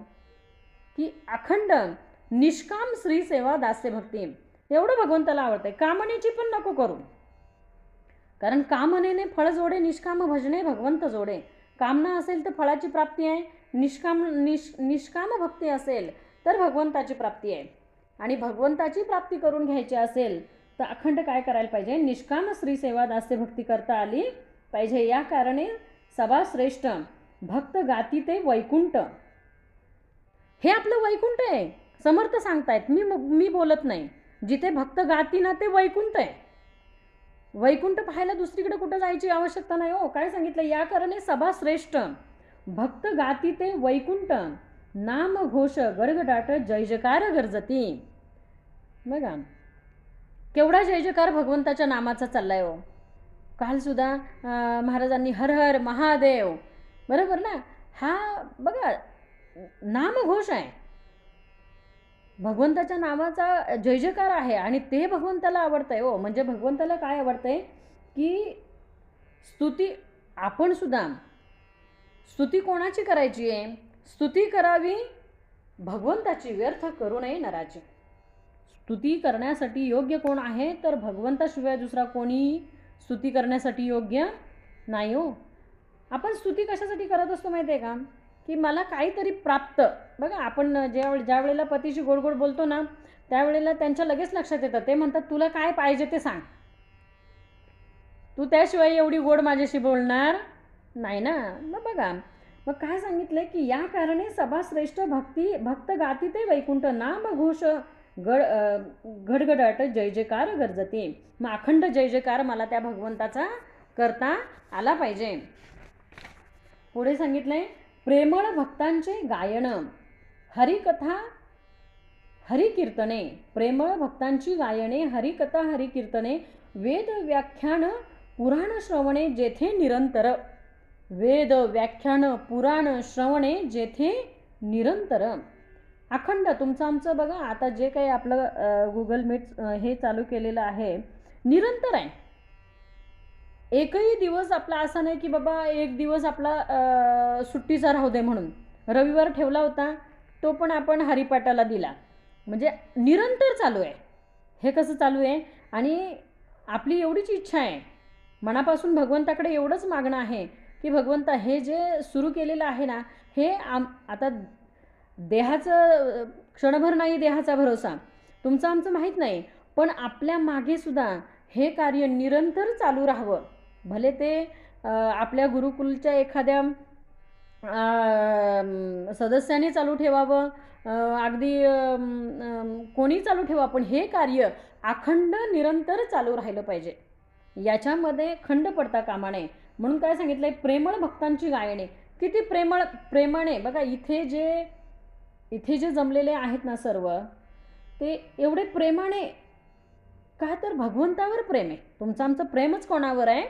की अखंड निष्काम श्री सेवा दास्य भक्ती, एवढं भगवंताला आवडतंय. कामनेची पण नको करू, कारण कामनेने फळ जोडे, निष्काम भजने भगवंत जोडे. कामना असेल तर फळाची प्राप्ती आहे, निष्काम भक्ती असेल तर भगवंताची प्राप्ती आहे. आणि भगवंताची प्राप्ती करून घ्यायची असेल तर अखंड काय करायला पाहिजे, निष्काम श्री सेवा दास्य भक्ती करता आली पाहिजे. या कारणे सभा श्रेष्ठ भक्त गाती ते वैकुंठ, हे आपलं वैकुंठ आहे. समर्थ सांगतायत, मी बोलत नाही. जिथे भक्त गाती ना ते वैकुंठ आहे. वैकुंठ पाहायला दुसरीकडे कुठं जायची आवश्यकता नाही हो. काय सांगितलं, या कारणे सभा श्रेष्ठ भक्त गाती ते वैकुंठ, नाम घोष गडगडाट जय जयकार गरजती. बघा केवढा जय जयकार भगवंताच्या नामाचा चाललाय हो. काल सुद्धा महाराजांनी हर हर महादेव, बरोबर ना, हा बघा नामघोष आहे, भगवंताच्या नामाचा जय जयकार आहे. आणि ते भगवंताला आवडतंय हो. म्हणजे भगवंताला काय आवडतंय की स्तुती, आपण सुद्धा स्तुती कोणाची करायची आहे, स्तुती करावी भगवंताची, व्यर्थ करू नये नराची. स्तुती करण्यासाठी योग्य कोण आहे तर भगवंताशिवाय दुसरा कोणी स्तुती करण्यासाठी योग्य नाही हो. आपण स्तुती कशासाठी करत असतो माहिती आहे का, की मला काहीतरी प्राप्त. बघा आपण ज्या वेळेला पतीशी गोड गोड बोलतो ना, त्यावेळेला त्यांच्या लगेच लक्षात येतं. ते म्हणतात तुला काय पाहिजे ते सांग, तू त्याशिवाय एवढी गोड माझ्याशी बोलणार नाही ना. मग बघा मग काय सांगितलं की या कारणे सभा श्रेष्ठ भक्त गाती ते वैकुंठ, नाम घोष गडगडाट जय जयकार गरजते. मग अखंड जय जयकार मला त्या भगवंताचा करता आला पाहिजे. पुढे सांगितलंय प्रेमळ भक्तांचे गायन, हरिकथा हरिकीर्तने. प्रेमळ भक्तांची गायने, हरिकथा हरिकीर्तने, वेद व्याख्यान पुराण श्रवणे जेथे निरंतर. वेद व्याख्यान पुराण श्रवणे जेथे निरंतर. अखंड तुमचं आमचं बघा आता जे काही आपलं गुगल मीट हे चालू केलेलं आहे, निरंतर आहे. एकही दिवस आपला असा नाही की बाबा एक दिवस आपला सुट्टीचा राहू दे म्हणून. रविवार ठेवला होता तो पण आपण हरिपाठाला दिला. म्हणजे निरंतर चालू आहे. हे कसं चालू आहे, आणि आपली एवढीच इच्छा आहे, मनापासून भगवंताकडे एवढंच मागणं आहे की भगवंता हे जे सुरू केलेलं आहे ना, हे आता देहाचं क्षणभर नाही, देहाचा भरोसा तुमचं आमचं माहीत नाही, पण आपल्या मागे सुद्धा हे कार्य निरंतर चालू राहावं. भले ते आपल्या गुरुकुलच्या एखाद्या सदस्याने चालू ठेवावं, अगदी कोणी चालू ठेवा, पण हे कार्य अखंड निरंतर चालू राहिलं पाहिजे. याच्यामध्ये खंड पडता कामा नये. म्हणून काय सांगितलंय, प्रेमळ भक्तांची गायने. किती प्रेमाने बघा इथे जे जमलेले आहेत ना सर्व, ते एवढे प्रेमाने. का तर भगवंतावर प्रेम आहे. तुमचं आमचं प्रेमच कोणावर आहे,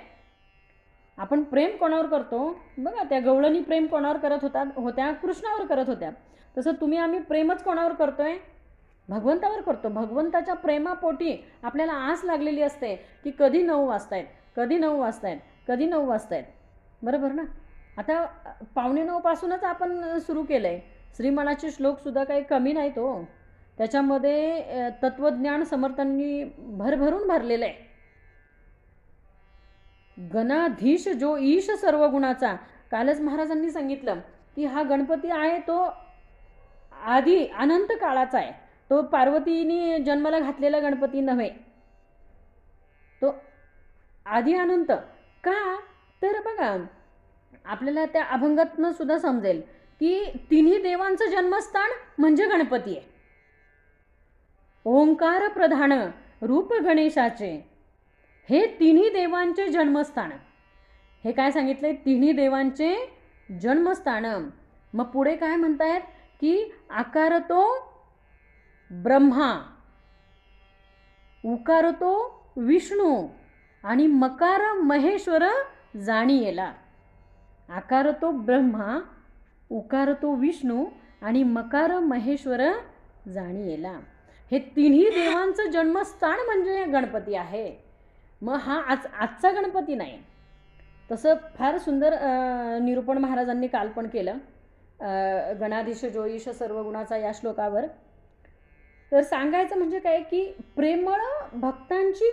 आपण प्रेम कोणावर करतो. बघा त्या गवळणी प्रेम कोणावर करत होत्या, कृष्णावर करत होत्या. तसं तुम्ही आम्ही प्रेमच कोणावर करतोय, भगवंतावर करतो. भगवंताच्या प्रेमापोटी आपल्याला आस लागलेली असते की कधी 9 वाजतायत. बरोबर ना. आता 8:45 पासूनच आपण सुरू केलं आहे. श्रीमनाचे श्लोकसुद्धा काही कमी नाहीत हो. त्याच्यामध्ये तत्वज्ञान समर्थांनी भरभरून भरलेलं आहे. गणाधीश जो ईश सर्व गुणाचा. कालच महाराजांनी सांगितलं की हा गणपती आहे तो आधी अनंत काळाचा आहे. तो पार्वतीने जन्माला घातलेला गणपती नव्हे, तो आधी अनंत. का तर बघा आपल्याला त्या अभंगातनं सुद्धा समजेल की तिन्ही देवांचं जन्मस्थान म्हणजे गणपती आहे. ओंकार प्रधान रूप गणेशाचे, हे तिन्ही देवांचे जन्मस्थान. हे काय सांगितले, तिन्ही देवांचे जन्मस्थान. मग पुढे काय म्हणतायत की आकार तो ब्रह्मा, उकार तो विष्णू आणि मकार महेश्वर जाणी येला. आकार तो ब्रह्मा, उकार तो विष्णू आणि मकार महेश्वर जाणी येला. हे तिन्ही देवांचं जन्मस्थान म्हणजे गणपती आहे. मग हा आजचा गणपती नाही. तसं फार सुंदर निरूपण महाराजांनी काल पण केलं गणाधीश जोईश सर्व गुणाचा या श्लोकावर. तर सांगायचं म्हणजे काय की प्रेमळ भक्तांची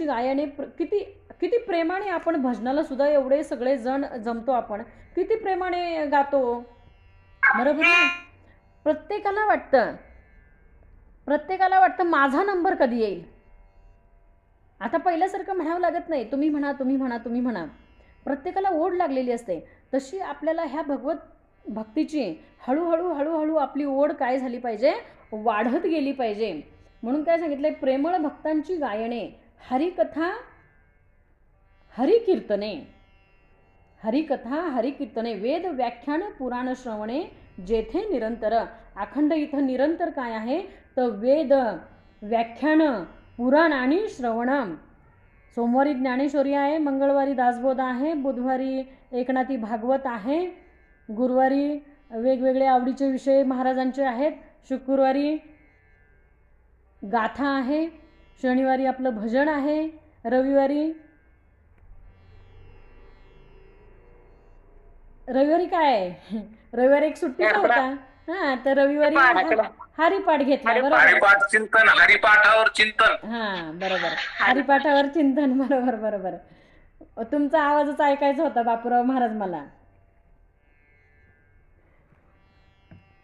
गायने किती किती प्रेमाने आपण भजनाला सुद्धा एवढे सगळे जण जमतो, आपण किती प्रेमाने गातो, बरोबर ना. प्रत्येकाला वाटतं माझा नंबर कधी येईल. आता पहिल्यासारखं म्हणावं लागत नाही, तुम्ही म्हणा. प्रत्येकाला ओढ लागलेली असते. तशी आपल्याला ह्या भगवत भक्तीची हळूहळू आपली ओढ काय झाली पाहिजे, वाढत गेली पाहिजे. म्हणून काय सांगितलंय, प्रेमळ भक्तांची गायने, हरिकथा हरिकीर्तने, वेद व्याख्यान पुराण श्रवणे, जेथे निरंतर. अखंड इथं निरंतर काय आहे तर वेद व्याख्यान पुराण आणि श्रवण. सोमवारी ज्ञानेश्वरी आहे, मंगळवारी दासबोध आहे, बुधवारी एकनाथी भागवत आहे, गुरुवारी वेगवेगळे आवडीचे विषय महाराजांचे आहेत, शुक्रवारी गाथा आहे, शनिवारी आपलं भजन आहे, रविवारी काय आहे रविवारी एक सुट्टीचा होता. हा, तर रविवारी हरिपाठ घेतला. बरोबर, हरिपाठावर चिंतन. हा बरोबर, हरिपाठावर चिंतन. बरोबर. तुमचा आवाजच ऐकायचा होता बापूराव महाराज मला.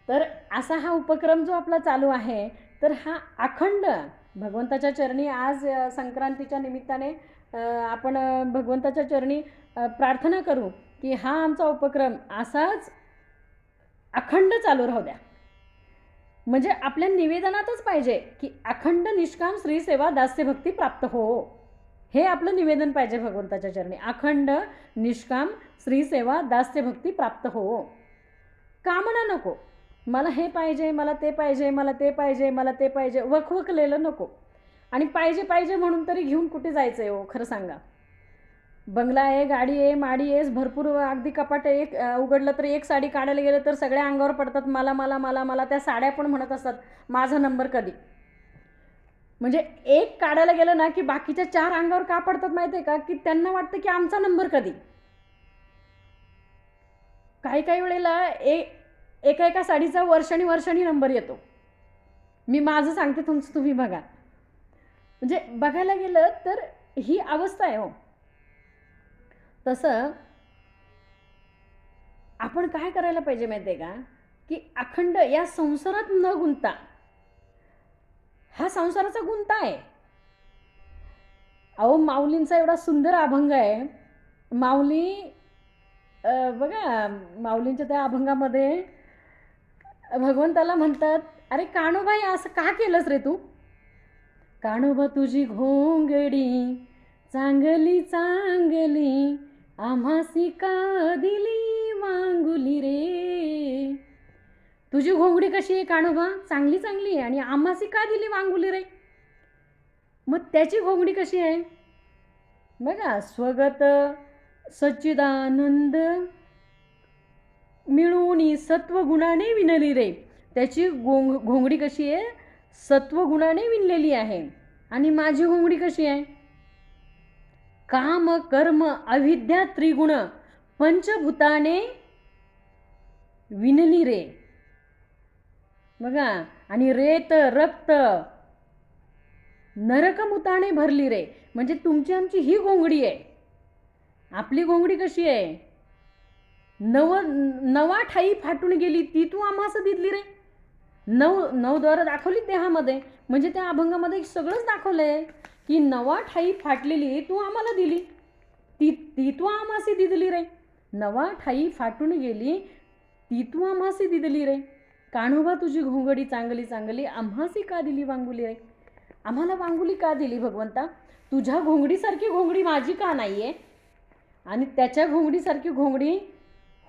तर असा हा उपक्रम जो आपला चालू आहे, तर हा अखंड भगवंताच्या चरणी आज संक्रांतीच्या निमित्ताने आपण भगवंताच्या चरणी प्रार्थना करू की हा आमचा उपक्रम असाच अखंड चालू राहू द्या. म्हणजे आपल्या निवेदनातच पाहिजे की अखंड निष्काम श्री सेवा दास्य भक्ती प्राप्त हो, हे आपलं निवेदन पाहिजे भगवंताच्या चरणी. अखंड निष्काम श्री सेवा दास्य भक्ती प्राप्त हो. कामना नको, मला हे पाहिजे, मला ते पाहिजे, वखवकलेलं नको. आणि पाहिजे म्हणून तरी घेऊन कुठे जायचं आहे हो, खरं सांगा. बंगला आहे, गाडी आहे, माडी आहे, भरपूर अगदी कपाट एक उघडलं तर एक साडी काढायला गेलं तर सगळ्या अंगावर पडतात मला. त्या साड्या पण म्हणत असतात माझा नंबर कधी. म्हणजे एक काढायला गेलं ना की बाकीच्या 4 अंगावर का पडतात माहिती आहे का, की त्यांना वाटतं की आमचा नंबर कधी. काही वेळेला एका साडीचा वर्षानी नंबर येतो. मी माझं सांगते, तुमचं तुम्ही बघा. म्हणजे बघायला गेलं तर ही अवस्था आहे हो. तसं आपण काय करायला पाहिजे माहिती आहे का, की अखंड या संसारात न गुंता, हा संसाराचा गुंता आहे. अहो, माऊलींचा एवढा सुंदर अभंग आहे. माऊली बघा, माऊलींच्या त्या अभंगामध्ये भगवंताला म्हणतात, अरे कान्होबाई असं का केलंस रे तू. कान्होबा तुझी घोंगडी चांगली आम्हासी का दिली वांगुली रे. तुझी घोंगडी कशी आहे कान्होबा, चांगली आहे, आणि आम्हासी का दिली वांगुली रे. मग त्याची घोंगडी कशी आहे बघा, स्वगत सच्चिदानंद मिळून सत्वगुणाने विणली रे. त्याची घोंगडी कशी आहे, सत्वगुणाने विणलेली आहे. आणि माझी घोंगडी कशी आहे, काम कर्म अविद्या त्रिगुण पंचभूताने विणली रे. बघा, आणि रेत रक्त नरकमुताने भरली रे. म्हणजे तुमची आमची ही घोंगडी आहे. आपली घोंगडी कशी आहे, नवा ठाई फाटून गेली ती तू आम्हास दिली रे. 9 द्वार दाखवली देहामध्ये. म्हणजे त्या अभंगामध्ये सगळंच दाखवलंय की नवा ठाई फाटलेली तू आम्हाला दिली, ती तू आम्हासी दिली रे. नवा ठाई फाटून गेली ती तू आम्हासी दिली रे. कान्होबा तुझी घोंगडी चांगली आम्हासी का दिली वांगुली रे. आम्हाला वांगुली का दिली भगवंता, तुझ्या घोंगडीसारखी घोंगडी माझी का नाही आहे. आणि त्याच्या घोंगडीसारखी घोंगडी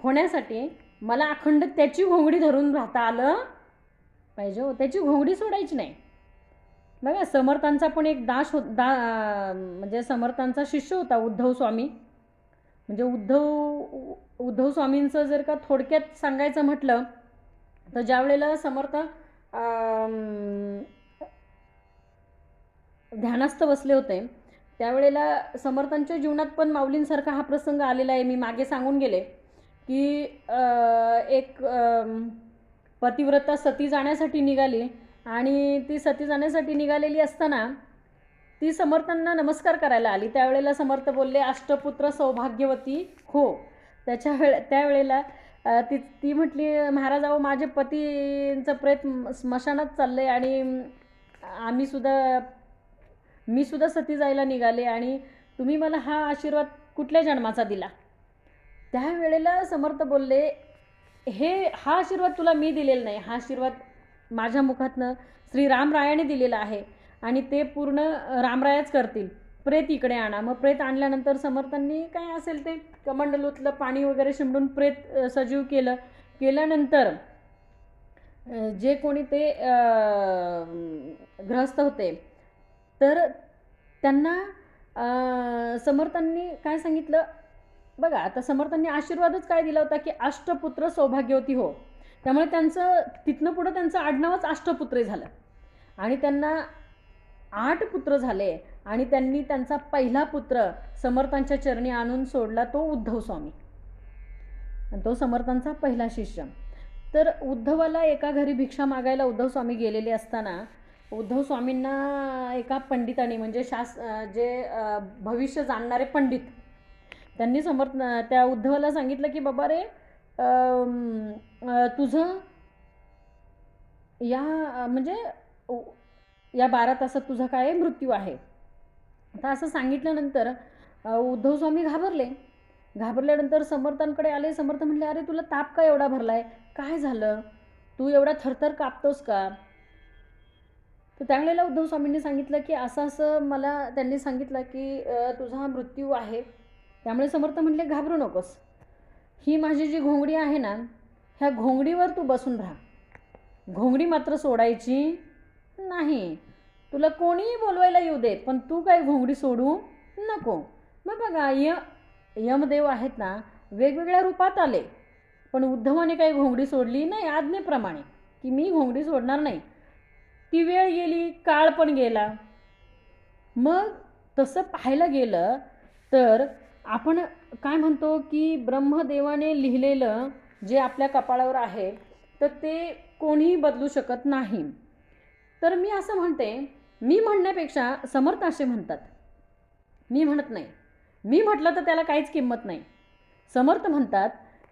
होण्यासाठी मला अखंड त्याची घोंगडी धरून राहता आलं पाहिजे हो. त्याची घोंगडी सोडायची नाही. बघा, समर्थांचा पण एक म्हणजे समर्थांचा शिष्य होता उद्धव स्वामी. म्हणजे उद्धव स्वामींचं जर का थोडक्यात सांगायचं म्हटलं तर ज्या वेळेला समर्थ अम, ध्यानस्थ बसले होते त्यावेळेला समर्थांच्या जीवनात पण माऊलींसारखा हा प्रसंग आलेला आहे. मी मागे सांगून गेले की एक पतिव्रता सती जाण्यासाठी निघाली आणि ती सती जाण्यासाठी निघालेली असताना ती समर्थांना नमस्कार करायला आली. त्यावेळेला समर्थ बोलले, अष्टपुत्र सौभाग्यवती हो. त्यावेळेला ती ती म्हटली, महाराज अहो माझे पतींचं प्रेत स्मशानात चाललं आहे आणि मी सुद्धा सती जायला निघाले आणि तुम्ही मला हा आशीर्वाद कुठल्या जन्माचा दिला. त्यावेळेला समर्थ बोलले, हा आशीर्वाद तुला मी दिलेला नाही, हा आशीर्वाद माझ्या मुखातनं श्री रामरायाने दिलेला आहे आणि ते पूर्ण रामरायाच करतील. प्रेत इकडे आणा. मग प्रेत आणल्यानंतर समर्थांनी काय असेल ते कमंडलूतलं पाणी वगैरे शिंपडून प्रेत सजीव केल्यानंतर जे कोणी ते गृहस्थ होते तर त्यांना समर्थांनी काय सांगितलं बघा. आता समर्थांनी आशीर्वादच काय दिला होता की अष्टपुत्र सौभाग्यवती हो. त्यामुळे त्यांचं तिथनं पुढं त्यांचं आडनावच अष्टपुत्रे झालं आणि त्यांना 8 पुत्र झाले आणि त्यांनी त्यांचा पहिला पुत्र समर्थांच्या चरणी आणून सोडला, तो उद्धव स्वामी. आणि तो समर्थांचा पहिला शिष्य. तर उद्धवाला एका घरी भिक्षा मागायला उद्धव स्वामी गेलेले असताना उद्धव स्वामींना एका पंडितांनी म्हणजे जे भविष्य जाणणारे पंडित त्यांनी त्या उद्धवाला सांगितलं की बाबा रे तुझं या 12 तासात तुझा काय मृत्यू आहे. आता असं सांगितल्यानंतर उद्धव स्वामी घाबरल्यानंतर समर्थांकडे आले. समर्थ म्हणले, अरे तुला ताप का एवढा भरलाय, काय झालं, तू एवढा थरथर कापतोस का. तर त्यावेळेला उद्धव स्वामींनी सांगितलं की असं मला त्यांनी सांगितलं की तुझा मृत्यू आहे. त्यामुळे समर्थ म्हणले, घाबरू नकोस, ही माझी जी घोंगडी आहे ना, ह्या घोंगडीवर तू बसून राहा, घोंगडी मात्र सोडायची नाही. तुला कोणीही बोलवायला येऊ देत पण तू काय घोंगडी सोडू नको. मग बघा यमदेव आहेत ना, वेगवेगळ्या रूपात आले पण उद्धवाने काही घोंगडी सोडली नाही आज्ञेप्रमाणे की मी घोंगडी सोडणार नाही. ती वेळ गेली, काळ पण गेला. मग तसं पाहायला गेलं तर आपण काय म्हणतो की ब्रह्मदेवाने लिहिलेलं जे आपल्या कपाळावर आहे तर ते कोणीही बदलू शकत नाही. तर मी असं म्हणते, मी म्हणण्यापेक्षा समर्थ असे म्हणतात, मी म्हणत नाही. मी म्हटलं तर त्याला काहीच किंमत नाही. समर्थ म्हणतात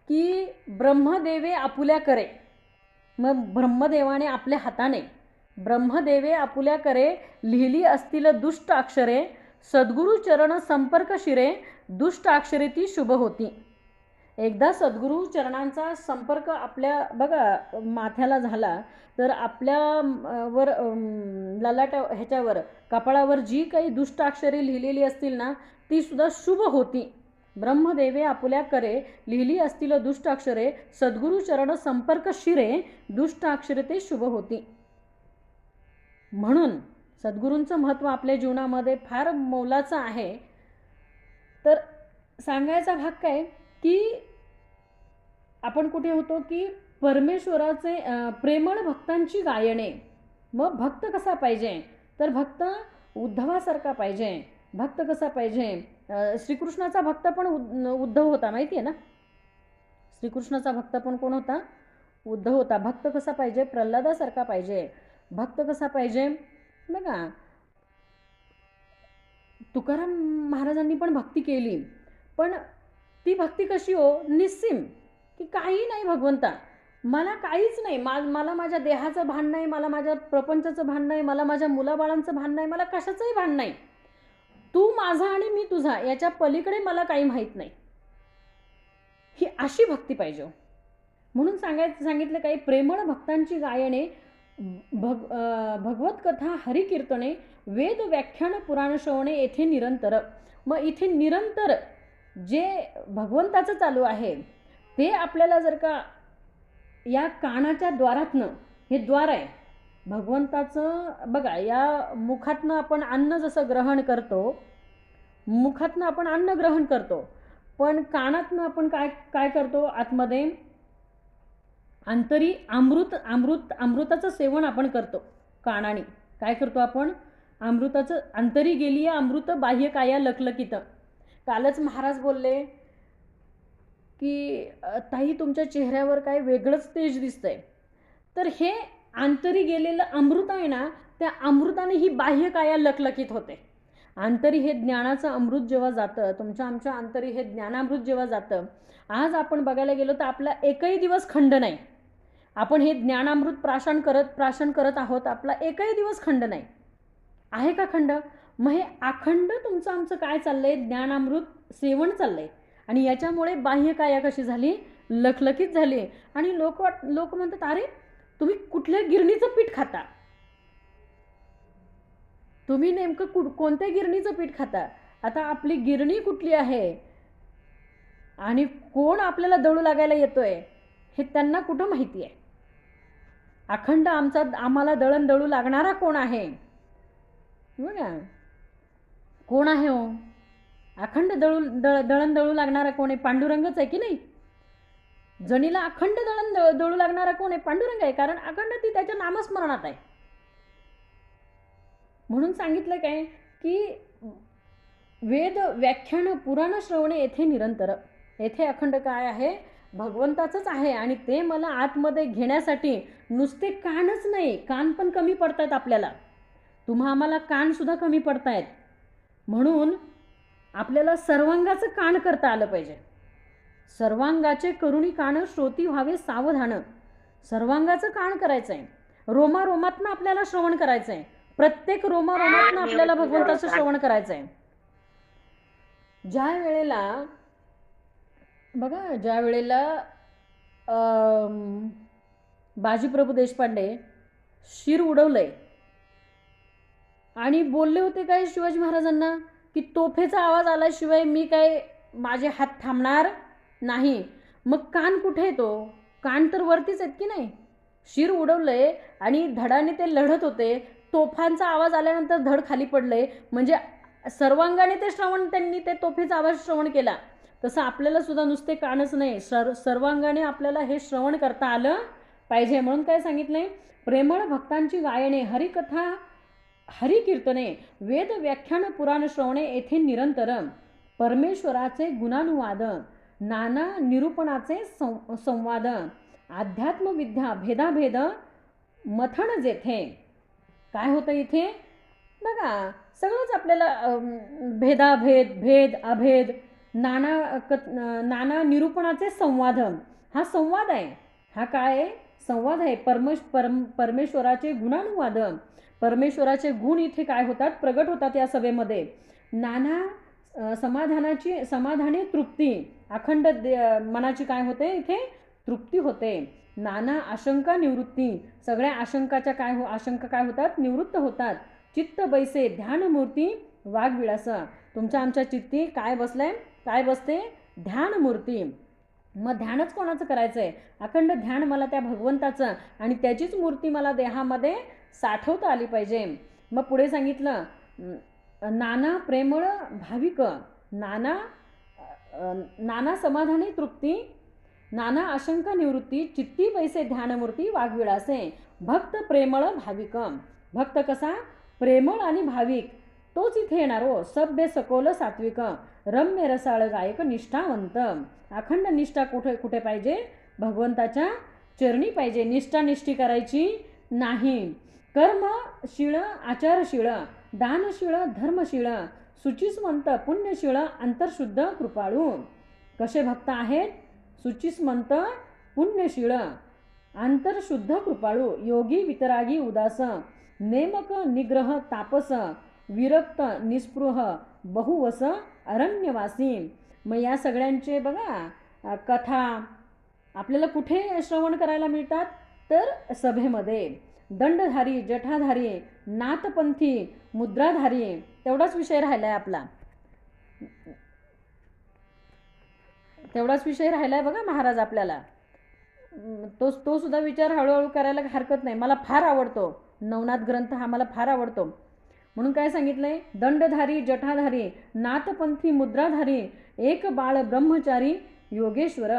की ब्रह्मदेवे आपुल्या करे. मग ब्रह्मदेवाने आपल्या हाताने ब्रह्मदेवे आपुल्या करे लिहिली असतील दुष्ट अक्षरे, सद्गुरु चरण संपर्क शिरे, दुष्ट अक्षरे ती शुभ होती. एकदा सद्गुरु चरणांचा संपर्क आपल्या बघा माथ्याला झाला तर आपल्या वर ह्याच्यावर कपाळावर जी काही दुष्ट अक्षरे लिहिलेली असतील ना, ती सुद्धा शुभ होती. ब्रह्मदेवे आपुल्या करे लिहिली असतील दुष्ट अक्षरे, सद्गुरु चरण संपर्क शिरे, दुष्ट अक्षरे ते शुभ होती. म्हणून सद्गुरूंचं महत्त्व आपल्या जीवनामध्ये फार मोलाचं आहे. तर सांगायचा भाग काय की आपण कुठे होतो की परमेश्वराचे प्रेमळ भक्तांची गायने. मग भक्त कसा पाहिजे तर भक्त उद्धवासारखा पाहिजे. भक्त कसा पाहिजे, श्रीकृष्णाचा भक्त पण उद्धव होता, माहिती आहे ना. श्रीकृष्णाचा भक्त पण कोण होता, उद्धव होता. भक्त कसा पाहिजे, प्रल्हादासारखा पाहिजे. भक्त कसा पाहिजे बघा, तुकाराम महाराजांनी पण भक्ती केली पण ती भक्ती कशी हो, निस्सीम, की काही नाही भगवंता, मला काहीच नाही, मला माझ्या देहाचं भान नाही, मला माझ्या प्रपंचाचं भान नाही, मला माझ्या मुलाबाळांचं भान नाही, मला कशाचंही भान नाही, तू माझा आणि मी तुझा, याच्या पलीकडे मला काही माहीत नाही. ही अशी भक्ती पाहिजे. म्हणून सांगितलं काही प्रेमळ भक्तांची गायने, भगवत कथा हरिकीर्तने, वेद व्याख्यान पुराण श्रवणे येथे निरंतर. मग इथे निरंतर जे भगवंताचं चालू आहे ते आपल्याला जर का या कानाच्या द्वारातनं, हे द्वार आहे भगवंताचं बघा, या मुखातनं आपण अन्न जसं ग्रहण करतो, मुखातनं आपण अन्न ग्रहण करतो पण कानातनं आपण काय करतो, आतमध्ये अंतरी अमृताचं सेवन आपण करतो कानाने. काय करतो आपण? अमृताचं अंतरी गेली अमृत बाह्य काया लखलखित. कालच महाराज बोलले की ताई तुमच्या चेहऱ्यावर काय वेगळंच तेज दिसतंय. तर हे अंतरी गेलेलं अमृत आहे ना, त्या अमृताने ही बाह्य काया लखलखित होते. अंतरी हे ज्ञानाचं अमृत जेव्हा जातं, तुमच्या आमच्या अंतरी हे ज्ञानामृत जेव्हा जातं, आज आपण बघायला गेलो तर आपला एकही दिवस खंड नाही. आपण हे ज्ञानामृत प्राशन करत आहोत, आपला एकही दिवस खंड नाही. आहे का खंड? मग हे अखंड तुमचं आमचं काय चाललंय? ज्ञानामृत सेवन चाललंय. आणि याच्यामुळे बाह्य काया कशी झाली? लखलखित झाली. आणि लोक म्हणतात, अरे तुम्ही कुठल्या गिरणीचं पीठ खाता? तुम्ही नेमकं कोणत्या गिरणीचं पीठ खाता? आता आपली गिरणी कुठली आहे आणि कोण आपल्याला दळू लागायला येतोय हे त्यांना कुठं माहिती आहे? अखंड आम्हाला दळण दळू लागणारा कोण आहे? बघा कोण आहे हो? अखंड दळण दळू लागणारा कोण आहे? पांडुरंगच आहे की नाही? जणीला अखंड दळण दळू लागणारा कोण आहे? पांडुरंग आहे. कारण अखंड ती त्याच्या नामस्मरणात आहे. म्हणून सांगितलं काय की वेद व्याख्यान पुराण श्रवणे येथे निरंतर. येथे अखंड काय आहे? भगवंताचंच आहे. आणि ते मला आतमध्ये घेण्यासाठी नुसते कानच नाही, कान पण कमी पडतायत आपल्याला. आम्हाला कान सुद्धा कमी पडतायत. म्हणून आपल्याला सर्वांगाचं कान करता आलं पाहिजे. सर्वांगाचे करुणी कान श्रोती व्हावे सावधान. सर्वांगाचं कान करायचं आहे. रोमारोमातनं आपल्याला श्रवण करायचं आहे. प्रत्येक रोमारोमातनं आपल्याला भगवंताचं श्रवण करायचं आहे. ज्या वेळेला बाजीप्रभू देशपांडे शिर उडवलंय आणि बोलले होते काय शिवाजी महाराजांना की तोफेचा आवाज आल्याशिवाय मी काय माझे हात थांबणार नाही. मग कान कुठे येतो? कान तर वरतीच आहेत की नाही? शिर उडवलंय आणि धडाने ते लढत होते. तोफांचा आवाज आल्यानंतर धड खाली पडलंय. म्हणजे सर्वांगाने ते श्रवण, त्यांनी ते तोफेचा आवाज श्रवण केला. तसं आपल्याला सुद्धा नुसते कानच नाही, सर्वांगाने आपल्याला हे श्रवण करता आलं पाहिजे. म्हणून काय सांगितलंय? प्रेमळ भक्तांची गायने, हरिकथा हरिकीर्तने, वेद व्याख्यान पुराण श्रवणे येथे निरंतर. परमेश्वराचे गुणानुवाद, नाना निरूपणाचे संवाद, अध्यात्म विद्या भेदाभेद मथन जेथे. काय होतं इथे? बघा सगळंच आपल्याला भेदाभेद, भेद अभेद, नाना निरूपणाचे संवाद. हा संवाद आहे. हा काय आहे? संवाद आहे. परमेश्वराचे गुणानुवाद, परमेश्वराचे गुण इथे काय होतात? प्रगट होतात या सभेमध्ये. नाना समाधाने तृप्ती, अखंड मनाची काय होते? इथे तृप्ती होते. नाना आशंका निवृत्ती, सगळ्या आशंका काय होतात? निवृत्त होतात. चित्त बैसे ध्यानमूर्ती वाघविलास. तुमच्या आमच्या चित्ती काय बसलंय? काय बसते? ध्यानमूर्ती. मग ध्यानच कोणाचं करायचं आहे? अखंड ध्यान मला त्या भगवंताचं, आणि त्याचीच मूर्ती मला देहामध्ये साठवता आली पाहिजे. मग पुढे सांगितलं नाना प्रेमळ भाविक, नाना समाधानी तृप्ती, नाना आशंका निवृत्ती, चित्ती पैसे ध्यानमूर्ती वाघविळासे. भक्त प्रेमळ भाविक. भक्त कसा? प्रेमळ आणि भाविक. तोच इथे येणार हो. सभ्य सकोल सात्विक, रम्य रसाळ गायक निष्ठावंत. अखंड निष्ठा कुठे पाहिजे? भगवंताच्या चरणी पाहिजे. निष्ठी करायची नाही. कर्मशीळ, आचारशीळ, दानशीळ, धर्मशीळ, शुचिस्मंत, पुण्यशीळ, अंतर्शुद्ध, कृपाळू. कसे भक्त आहेत? शुचिस्मंत, पुण्यशीळ, अंतर्शुद्ध, कृपाळू, योगी, वितरागी, उदास, नेमक, निग्रह, तापस, विरक्त, निस्पृह, बहुवस, अरण्यवासी. मग या सगळ्यांचे बघा कथा आपल्याला कुठे श्रवण करायला मिळतात? तर सभेमध्ये. दंडधारी, जठाधारी, नाथपंथी, मुद्राधारी, तेवढाच विषय राहिलाय आपला. तेवढाच विषय राहिलाय बघा महाराज आपल्याला. तो सुद्धा विचार हळूहळू करायला हरकत नाही. मला फार आवडतो नवनाथ ग्रंथ, हा मला फार आवडतो. म्हणून काय सांगितलंय? दंडधारी, जठाधारी, नाथपंथी, मुद्राधारी, एक बाळ ब्रह्मचारी, योगेश्वर,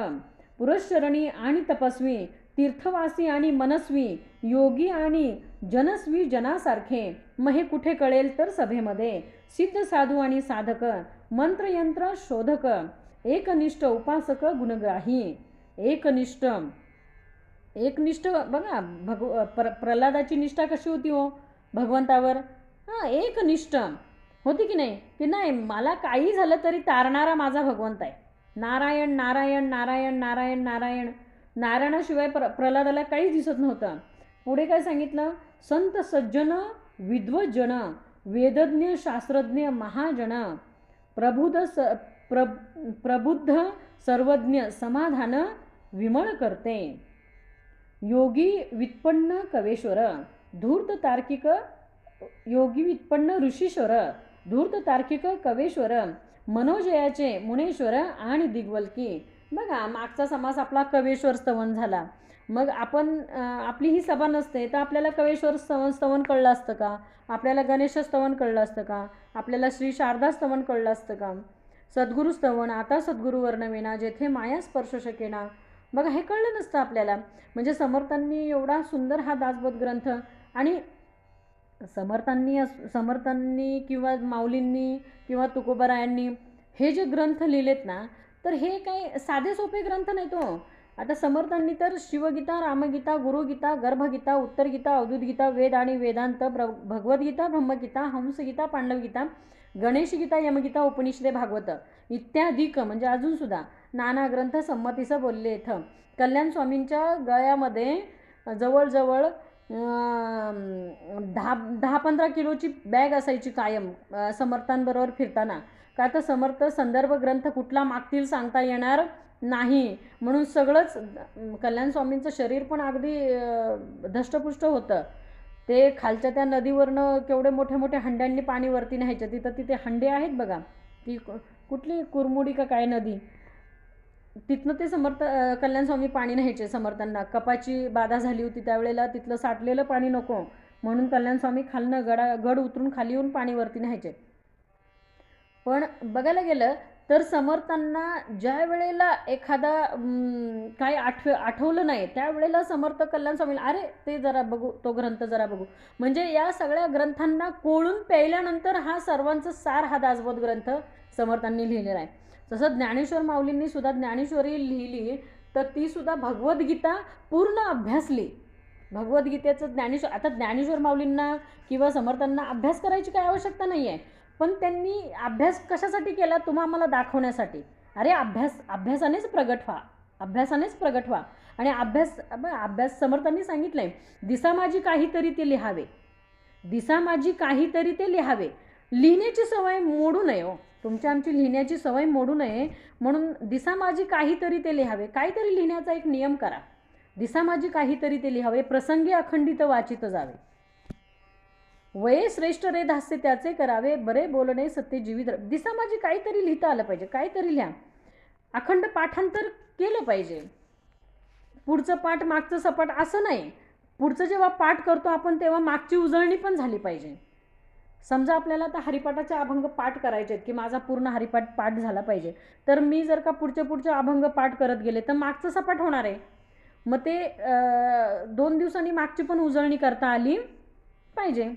पुरश्चरणी आणि तपस्वी, तीर्थवासी आणि मनस्वी, योगी आणि जनस्वी जनासारखे, मग हे कुठे कळेल तर सभेमध्ये. सिद्ध साधू आणि साधक, मंत्रयंत्र शोधक, एकनिष्ठ उपासक गुणग्राही. एकनिष्ठ बघा, प्रल्हादाची निष्ठा कशी होती हो भगवंतावर? एकनिष्ठ होती की नाही, की नाही मला काही झालं तरी तारणारा माझा भगवंत आहे. नारायण नारायण नारायण नारायण नारायण. नारायणाशिवाय प्रल्हादाला काहीच दिसत नव्हतं. पुढे काय सांगितलं? संत सज्जन विद्वज्जन, वेदज्ञ शास्त्रज्ञ महाजन, प्रबुद्ध सर्वज्ञ, समाधान विमळ करते. योगी व्युत्पन्न कवेश्वर, धूर्त तार्किक, योगी व्युत्पन्न ऋषीश्वर, धूर्त तार्किक कवेश्वर, मनोजयाचे मुनेश्वर आणि दिग्वल्की. बघा, मागचा समास आपला कवेश्वर स्तवन झाला. मग आपण आपली ही सभा नसते तर आपल्याला कवेश्वर स्तवन कळलं असतं का? आपल्याला गणेश स्तवन कळलं असतं का? आपल्याला श्री शारदा स्तवन कळलं असतं का? सद्गुरु स्तवन, आता सद्गुरु वर्णवेना, जेथे माया स्पर्श शकेना. बघा, हे कळलं नसतं आपल्याला. म्हणजे समर्थांनी एवढा सुंदर हा दासबोध ग्रंथ, आणि समर्थांनी किंवा माऊलींनी किंवा तुकोबारायांनी हे जे ग्रंथ लिहिलेत ना, तर हे काही साधे सोपे ग्रंथ नाहीत हो. आता समर्थांनी तर शिवगीता, रामगीता, गुरुगीता, गर्भगीता, उत्तरगीता, अवधूतगीता, वेद आणि वेदांत, भगवद्गीता, ब्रह्मगीता, हंसगीता, पांडवगीता, गणेशगीता, यमगीता, उपनिषदे, भागवत इत्यादिक म्हणजे अजूनसुद्धा नाना ग्रंथ संमतीचं बोलले. इथं कल्याण स्वामींच्या गळ्यामध्ये जवळजवळ 10-15 किलोची बॅग असायची कायम समर्थांबरोबर फिरताना. का तर समर्थ संदर्भ ग्रंथ कुठला मागतील सांगता येणार नाही, म्हणून सगळंच कल्याण स्वामींचं शरीर पण अगदी धष्टपुष्ट होतं. ते खालच्या त्या नदीवरनं केवढे मोठे मोठे हंड्यांनी पाणी वरती न्यायचं. तिथे हंडे आहेत बघा, ती कुठली कुरमुडी का काय नदी, तिथनं ते समर्थ कल्याण स्वामी पाणी न्यायचे समर्थांना. कपाची बाधा झाली होती त्यावेळेला, तिथलं साठलेलं पाणी नको म्हणून कल्याण स्वामी खालनं गड उतरून खाली येऊन पाणी वरती न्यायचे. पण बघायला गेलं तर समर्थांना ज्या वेळेला एखादा काय आठवलं नाही त्यावेळेला समर्थ कल्याण स्वामीला, अरे ते जरा बघू, तो ग्रंथ जरा बघू. म्हणजे या सगळ्या ग्रंथांना कोळून प्यायल्यानंतर हा सर्वांचा सार हा दासबोध ग्रंथ समर्थांनी लिहिलेला आहे. तसं ज्ञानेश्वर माऊलींनी सुद्धा ज्ञानेश्वरी लिहिली, तर ती सुद्धा भगवद्गीता पूर्ण अभ्यासली. भगवद्गीतेचं आता ज्ञानेश्वर माऊलींना किंवा समर्थांना अभ्यास करायची काही आवश्यकता नाही आहे, पण त्यांनी अभ्यास कशासाठी केला? तुम्हाला दाखवण्यासाठी. अरे अभ्यासानेच प्रगट व्हा. आणि अभ्यास समर्थांनी सांगितलं आहे, दिसा माझी काहीतरी ते लिहावे, दिसा माझी काहीतरी ते लिहावे. लिहिण्याची सवय मोडू नये हो, तुमच्या आमची लिहिण्याची सवय मोडू नये म्हणून दिसा माझी काहीतरी ते लिहावे. काहीतरी लिहिण्याचा एक नियम करा. दिसा माझी काहीतरी ते लिहावे, प्रसंगी अखंडित वाचित जावे. वये श्रेष्ठ रे धास्य त्याचे करावे, बरे बोलणे सत्य जीवित. दिसा माझी काहीतरी लिहिता आलं पाहिजे, काहीतरी लिहा. अखंड पाठांतर केलं पाहिजे. पुढचं पाठ मागचं सपाट असं नाही. पुढचं जेव्हा पाठ करतो आपण तेव्हा मागची उजळणी पण झाली पाहिजे. समजा आपल्याला आता हरिपाठाचे अभंग पाठ करायचे आहेत, की माझा पूर्ण हरिपाठ पाठ झाला पाहिजे, तर मी जर का पुढचे अभंग पाठ करत गेले तर मागचं सपाट होणार आहे. मग ते 2 दिवसांनी मागची पण उजळणी करता आली पाहिजे.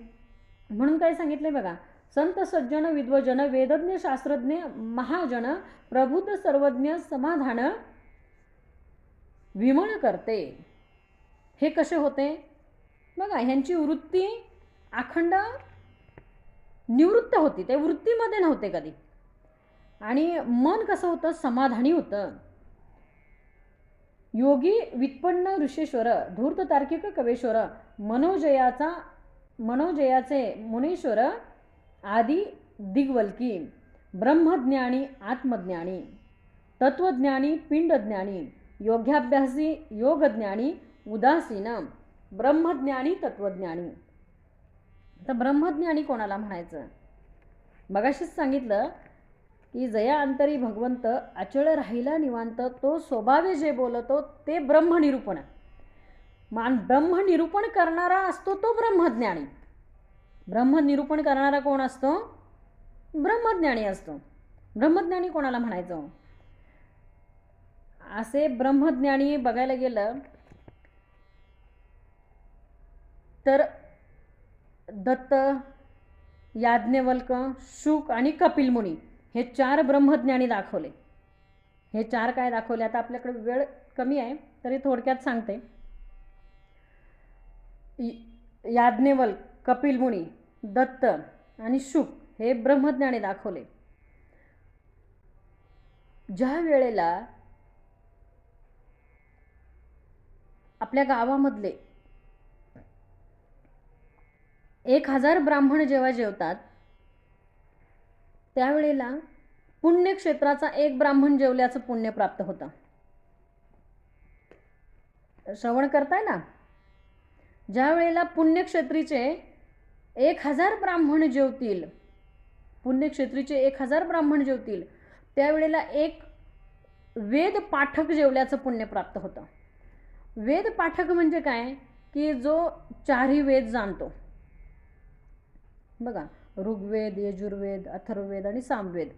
म्हणून काय सांगितले बघा, संत सज्जन विद्वजन, वेदज्ञ शास्त्रज्ञ महाजन, प्रबुद्ध सर्वज्ञ, समाधान विमळ करते. हे कसे होते बघा, ह्यांची वृत्ती अखंड निवृत्त होती, ते वृत्तीमध्ये नव्हते कधी. आणि मन कसं होतं? समाधानी होतं. योगी व्युत्पन्न ऋषीश्वर, धूर्त तार्किक कवेश्वर, मनोजयाचे मुनीश्वर आदी दिग्वल्की, ब्रह्मज्ञानी आत्मज्ञानी, तत्वज्ञानी पिंडज्ञानी, योग्याभ्यासी योगज्ञानी, उदासीन ब्रह्मज्ञानी तत्वज्ञानी. तर ब्रह्मज्ञानी कोणाला म्हणायचं? मगाशीच सांगितलं की जया अंतरी भगवंत, अचळ राहिला निवांत, तो स्वभावे जे बोलतो ते ब्रह्मनिरूपण. ब्रह्मनिरूपण करणारा असतो तो ब्रह्मज्ञानी. ब्रह्मनिरूपण करणारा कोण असतो? ब्रह्मज्ञानी असतो. ब्रह्मज्ञानी कोणाला म्हणायचं? असे ब्रह्मज्ञानी बघायला गेलं तर दत्त, याज्ञवल्क, शुक आणि कपिल मुनी हे 4 ब्रह्मज्ञानी दाखवले. हे 4 काय दाखवले? आता आपल्याकडे वेळ कमी आहे तरी थोडक्यात सांगते. याज्ञवल्क, कपिल मुनी, दत्त आणि शुक हे ब्रह्मज्ञानी दाखवले. ज्या वेळेला आपल्या गावामधले 1000 ब्राह्मण जेव्हा जेवतात त्यावेळेला पुण्यक्षेत्राचा 1 ब्राह्मण जेवल्याचं पुण्य प्राप्त होतं. श्रवण करताय ना? ज्या वेळेला पुण्यक्षेत्रीचे 1000 ब्राह्मण जेवतील, पुण्यक्षेत्रीचे 1000 ब्राह्मण जेवतील त्यावेळेला एक वेद पाठक जेवल्याचं पुण्य प्राप्त होतं. वेद पाठक म्हणजे काय? की जो 4ही वेद जाणतो. बघा, ऋग्वेद, यजुर्वेद, अथर्ववेद आणि सामवेद,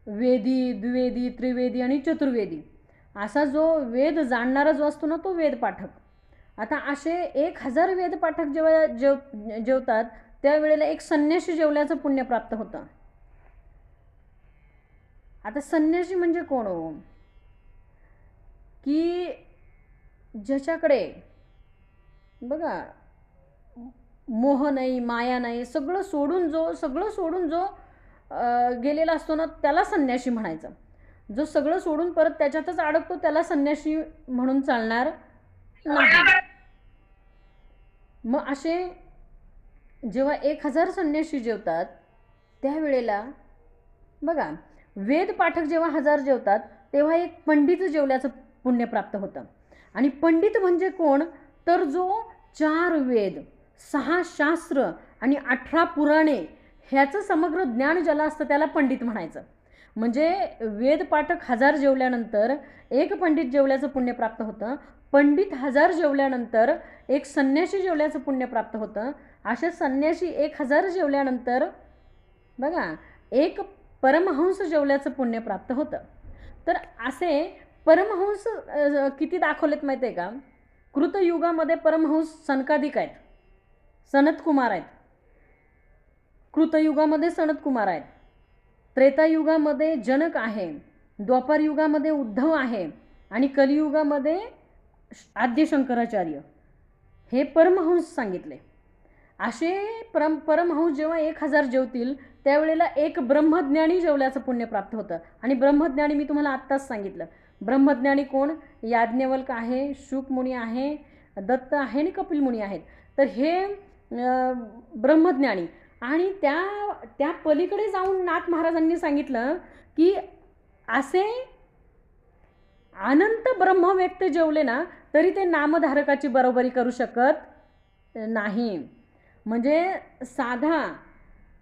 वेदी, द्विवेदी, त्रिवेदी आणि चतुर्वेदी असा जो वेद जाणणारा जो असतो ना तो वेद पाठक. आता असे 1000 वेद पाठक जेव्हा जेवतात त्यावेळेला एक संन्यासी जेवल्याचं पुण्य प्राप्त होतं. आता संन्यासी म्हणजे कोण हो? की ज्याच्याकडे बघा मोह नाही, माया नाही, सगळं सोडून जो गेलेला असतो ना त्याला संन्यासी म्हणायचं. जो सगळं सोडून परत त्याच्यातच अडकतो त्याला संन्यासी म्हणून चालणार नाही. मग असे जेव्हा 1000 संन्यासी जेवतात त्यावेळेला बघा वेद पाठक जेव्हा 1000 जेवतात तेव्हा एक पंडित जेवल्याचं पुण्य प्राप्त होतं. आणि पंडित म्हणजे कोण? तर जो 4 वेद, 6 शास्त्र आणि 18 पुराणे ह्याचं समग्र ज्ञान ज्याला असतं त्याला पंडित म्हणायचं. म्हणजे वेद पाठक 1000 जेवल्यानंतर एक पंडित जेवल्याचं पुण्य प्राप्त होतं. पंडित 1000 जेवल्यानंतर एक संन्यासी जेवल्याचं पुण्य प्राप्त होतं. असे संन्यासी 1000 जेवल्यानंतर बघा एक परमहंस जेवल्याचं पुण्य प्राप्त होतं. तर असे परमहंस किती दाखवलेत माहिती आहे का? कृतयुगामध्ये परमहंस सनकादिक आहेत, सनतकुमार आहेत. कृतयुगामध्ये सनतकुमार आहेत, त्रेतायुगामध्ये जनक आहे, द्वापार युगामध्ये उद्धव आहे आणि कलियुगामध्ये आद्य शंकराचार्य हे परमहंस सांगितले. असे परमहंस जेव्हा 1000 जेवतील त्यावेळेला एक ब्रह्मज्ञानी जेवल्याचं पुण्य प्राप्त होतं. आणि ब्रह्मज्ञानी मी तुम्हाला आत्ताच सांगितलं. ब्रह्मज्ञानी कोण? याज्ञवल्क आहे, शुक मुनी आहे, दत्त आहे आणि कपिल मुनी आहेत. तर हे ब्रह्मज्ञानी. आणि त्या पलीकडे जाऊन नाथ महाराजांनी सांगितलं की असे अनंत ब्रह्मव्यक्ती जेवले ना तरी ते नामधारकाची बरोबरी करू शकत नाही. म्हणजे साधा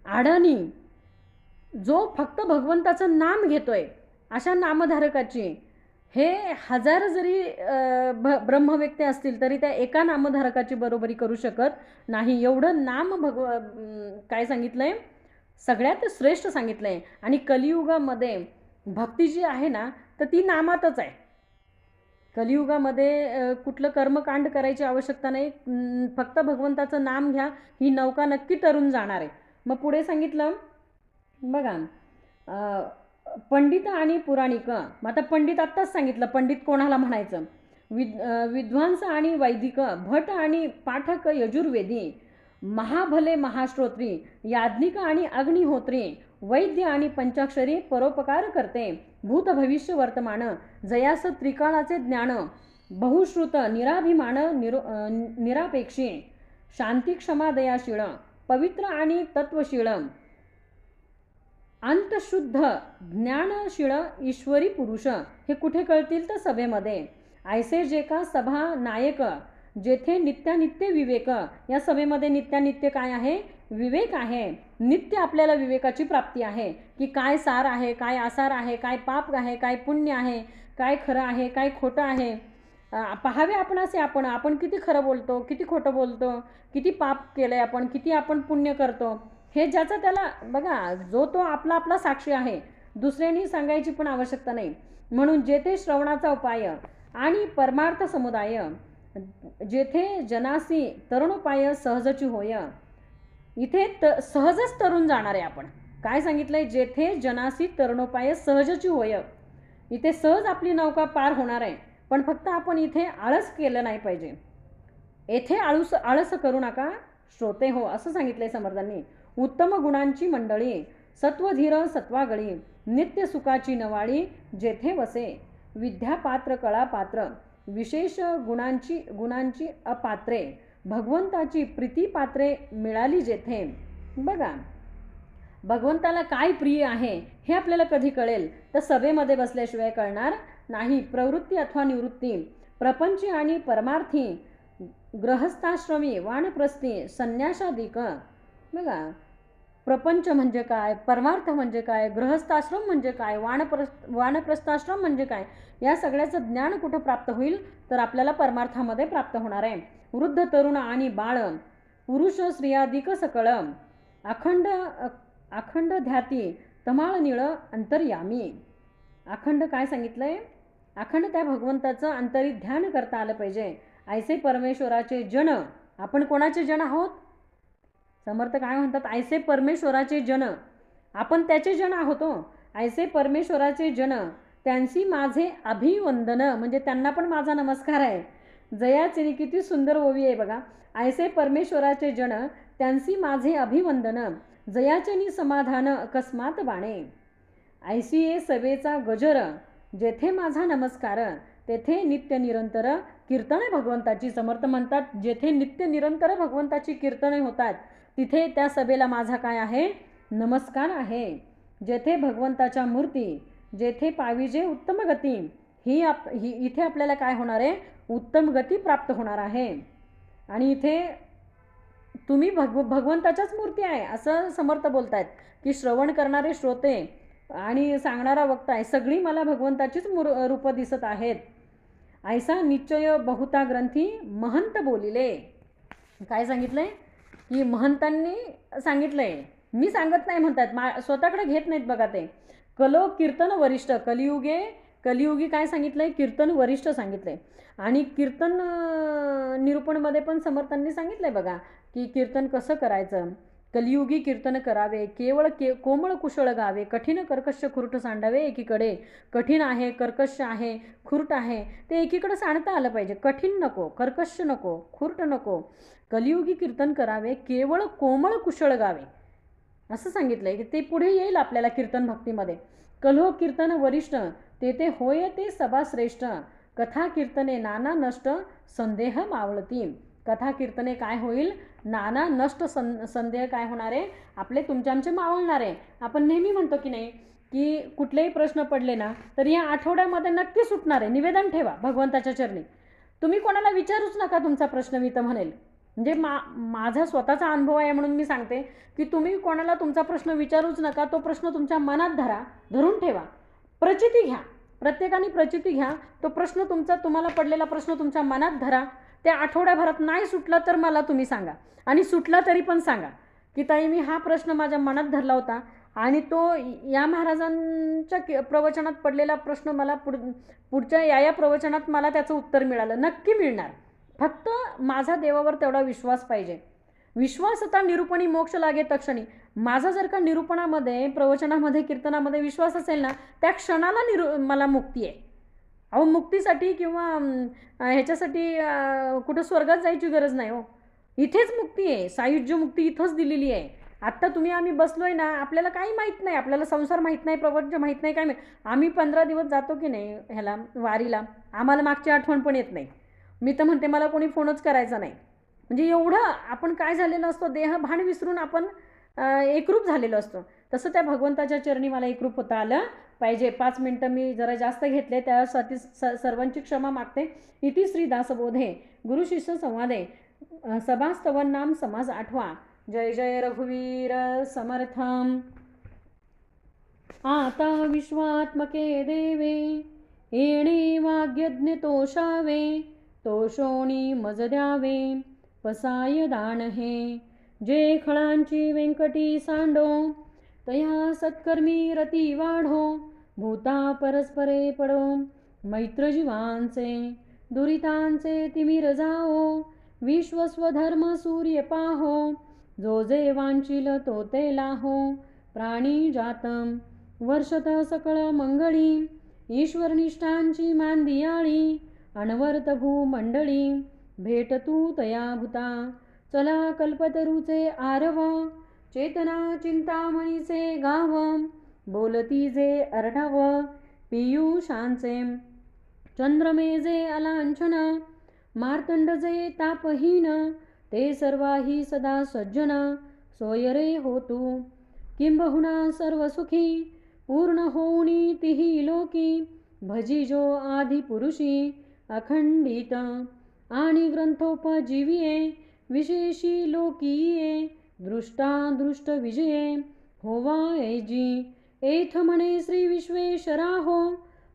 अडाणी जो फक्त भगवंताचं नाम घेतोय अशा नामधारकाची हे 1000 जरी ब्रह्मव्यक्ती असतील तरी त्या एका नामधारकाची बरोबरी करू शकत नाही. एवढं नाम काय सांगितलंय? सगळ्यात श्रेष्ठ सांगितलंय. आणि कलियुगामध्ये भक्ती जी आहे ना तर ती नामातच आहे. कलियुगामध्ये कुठलं कर्मकांड करायची आवश्यकता नाही, फक्त भगवंताचं नाम घ्या, ही नौका नक्की तरून जाणार आहे. मग पुढे सांगितलं बघा पंडित आणि पुराणिक. मग आता पंडित आत्ताच सांगितलं पंडित कोणाला म्हणायचं. विद्वांस आणि वैदिक, भट आणि पाठक यजुर्वेदी, महाभले महाश्रोत्री, याज्ञिक आणि अग्निहोत्री, वैद्य आणि पंचाक्षरी परोपकार करते, भूत भविष्य वर्तमान, जयास त्रिकाळाचे ज्ञान, बहुश्रुत निराभिमान निरापेक्षी, शांती क्षमा दयाशीळ, पवित्र आणि तत्वशीळ, अंतशुद्ध ज्ञानशीळ ईश्वरी पुरुष. हे कुठे कळतील? तर सभेमध्ये. ऐसे जे का सभा नायक जेथे नित्यानित्य विवेक. या सभेमध्ये नित्यानित्य काय आहे? विवेक आहे. नित्य आपल्याला विवेकाची प्राप्ती आहे की काय सार आहे, काय आसार आहे, काय पाप आहे, काय पुण्य आहे, काय खरं आहे, काय खोटं आहे. पहावे आपण असे आपण किती खरं बोलतो, किती खोटं बोलतो, किती पाप केलंय आपण, किती आपण पुण्य करतो. हे ज्याचा त्याला बघा जो तो आपला साक्षी आहे. दुसऱ्यांनी सांगायची पण आवश्यकता नाही. म्हणून जेथे श्रवणाचा उपाय आणि परमार्थ समुदाय जेथे जनासी तरुणोपाय सहजची होय. इथे सहजच तरुण जाणार आहे आपण. काय सांगितलंय? जेथे जनासी तरुणोपाय सहजची होय. इथे सहज आपली नौका पार होणार आहे. पण फक्त आपण इथे आळस केलं नाही पाहिजे. येथे आळस करू नका श्रोते हो, असं सांगितलंय समर्थांनी. उत्तम गुणांची मंडळी, सत्वधीर सत्वागळी, नित्य सुखाची नवाळी जेथे वसे. विद्या पात्र कळा पात्र, विशेष गुणांची अपात्रे, भगवंताची प्रीती पात्रे मिळाली जेथे. बघा, भगवंताला काय प्रिय आहे हे आपल्याला कधी कळेल? तर सभेमध्ये बसल्याशिवाय कळणार नाही. प्रवृत्ती अथवा निवृत्ती, प्रपंची आणि परमार्थी, गृहस्थाश्रमी, वानप्रस्थी, संन्यासादिक. बघा, प्रपंच म्हणजे काय, परमार्थ म्हणजे काय, गृहस्थाश्रम म्हणजे काय, वानप्रस्थाश्रम म्हणजे काय, या सगळ्याचं ज्ञान कुठं प्राप्त होईल? तर आपल्याला परमार्थामध्ये प्राप्त होणार आहे. वृद्ध तरुण आणि बाळ, पुरुष स्त्रियादिक सकळ, अखंड ध्याती, तमाळ निळ अंतर्यामी. अखंड काय सांगितलंय? अखंड त्या भगवंताचं अंतरी ध्यान करता आलं पाहिजे. ऐसे परमेश्वराचे जन. आपण कोणाचे जन आहोत? समर्थ काय म्हणतात? ऐसे परमेश्वराचे जन, आपण त्याचे जन आहोत. ऐसे परमेश्वराचे जन, त्यांची माझे अभिवंदन, म्हणजे त्यांना पण माझा नमस्कार आहे. जयाचे किती सुंदर ओवी आहे बघा. ऐसे परमेश्वराचे जन, त्यांची माझे अभिवंदन, जयाचेनी समाधान अकस्मात बाणे. ऐसी ये सवेचा गजर, जेथे माझा नमस्कार, तेथे नित्य निरंतर कीर्तने भगवंताची. समर्थ म्हणतात, जेथे नित्य निरंतर भगवंताची कीर्तने होतात तिथे त्या सभेला माझा काय आहे? नमस्कार आहे. जेथे भगवंताच्या मूर्ती, जेथे पाविजे उत्तम गती, इथे आपल्याला काय होणार आहे? उत्तम गती प्राप्त होणार आहे. आणि इथे तुम्ही भगवंताच्याच मूर्ती आहे असं समर्थ बोलतायत, की श्रवण करणारे श्रोते आणि सांगणारा वक्ता आहे, सगळी मला भगवंताचीच रूप दिसत आहेत. ऐसा निश्चय बहुता ग्रंथी महंत बोलिले. काय सांगितलंय? की महंतांनी सांगितलंय, मी सांगत नाही म्हणतात, स्वतःकडे घेत नाहीत बघा ते. कलो कीर्तन वरिष्ठ, कलियुगी काय सांगितलंय? कीर्तन वरिष्ठ सांगितलंय. आणि कीर्तन निरूपणमध्ये पण समर्थांनी सांगितलंय बघा, की कीर्तन कसं करायचं. कलियुगी कीर्तन करावे, केवळ कोमळ कुशळ गावे, कठीण कर्कश खुरट सांडावे एकीकडे. कठीण आहे, कर्कश आहे, खुरट आहे, ते एकीकडे सांडता आलं पाहिजे. कठीण नको, कर्कश नको, खुरट नको. कलियुगी कीर्तन करावे, केवळ कोमळ कुशळ गावे, असं सांगितलंय. की ते पुढे येईल आपल्याला कीर्तन भक्तीमध्ये. कलो कीर्तन वरिष्ठ, तेथे होय ते सभा श्रेष्ठ. कथा कीर्तने नाना नष्ट संदेह मावळती. कथा कीर्तने काय होईल? नाना नष्ट संदेह काय होणार आहे? आपले तुमच्याचे मावळणार आहे. आपण नेहमी म्हणतो की नाही, की कुठलेही प्रश्न पडले ना तर या आठवड्यामध्ये नक्की सुटणार आहे. निवेदन ठेवा भगवंताच्या चरणी. तुम्ही कोणाला विचारूच नका तुमचा प्रश्न, मी तर म्हणेल. म्हणजे माझा स्वतःचा अनुभव आहे म्हणून मी सांगते, की तुम्ही कोणाला तुमचा प्रश्न विचारूच नका. तो प्रश्न तुमच्या मनात धरून ठेवा. प्रचिती घ्या, प्रत्येकाने प्रचिती घ्या. तो प्रश्न तुम्हाला पडलेला प्रश्न तुमच्या मनात धरा. त्या आठवड्याभरात नाही सुटला तर मला तुम्ही सांगा, आणि सुटला तरी पण सांगा, की ताई मी हा प्रश्न माझ्या मनात धरला होता आणि तो या महाराजांच्या प्रवचनात पडलेला प्रश्न मला पुढच्या या प्रवचनात मला त्याचं उत्तर मिळालं. नक्की मिळणार. फक्त माझा देवावर तेवढा विश्वास पाहिजे. विश्वास आता निरूपणी मोक्ष लागे तक्षणी. माझा जर का निरूपणामध्ये, प्रवचनामध्ये, कीर्तनामध्ये विश्वास असेल ना, त्या क्षणाला मला मुक्ती आहे. अहो, मुक्तीसाठी किंवा ह्याच्यासाठी कुठं स्वर्गात जायची गरज नाही हो. इथेच मुक्ती आहे. सायुज्य मुक्ती इथंच दिलेली आहे. आत्ता आम्ही बसलोय ना, आपल्याला काही माहीत नाही. आपल्याला संसार माहीत नाही, प्रपंच माहीत नाही, काय माहीत. आम्ही 15 दिवस जातो की नाही ह्याला वारीला, आम्हाला मागची आठवण पण येत नाही. मी तर म्हणते मला कोणी फोनच करायचा नाही. म्हणजे एवढं आपण काय झालेलं असतो, देह भान विसरून आपण एकरूप झालेलो असतो. तसं त्या भगवंताच्या चरणी मला एकरूप होता आलं पाहिजे. 5 मिनटं मी जरा जास्त घेतले, त्यासाठी सर्वांची क्षमा मागते. इति श्री दासबोधे गुरु शिष्य संवादे सभास्तवन नाम समाज 8वा. जय जय रघुवीर समर्थम. आता विश्वात्मके देवे, येणे वाग्यज्ञ तोषावे, तोषोणी मज द्यावे, पसाय दान हे. जे खळांची व्यंकटी सांडो, तया सत्कर्मी रती वाढो, भूता परस्परे पडो, मैत्र जीवांचे. दुरितांचे तिमिर जाओ, विश्वस्वधर्म सूर्य पाहो, जो जे वांचिल तो ते लाहो, प्राणी जातम वर्षत सकळ मंगळी, ईश्वरनिष्ठांची मांदियाळी, अनवर्त भूमंडळी, भेट तू तया भूता, चला कल्पतरूचे आरव, चेतना चिंतामणीचे गाव, बोलती जे अर्णव, पियुषांचे चंद्रमेजे अलांछन, मार्तंड जे तापहीन, ते सर्वाही सदा सज्जन, सोय रे हो तू, किंबहुना सर्व सुखी, पूर्ण होऊनी तिही लोकी, भजी जो आदि पुरुषी, अखंडित आणि ग्रंथोपजीविये, विशेषी लोकीये, दृष्टादृष्ट विजये, होवा ऐजी, एथ म्हणे श्री विश्वेश्वराहो,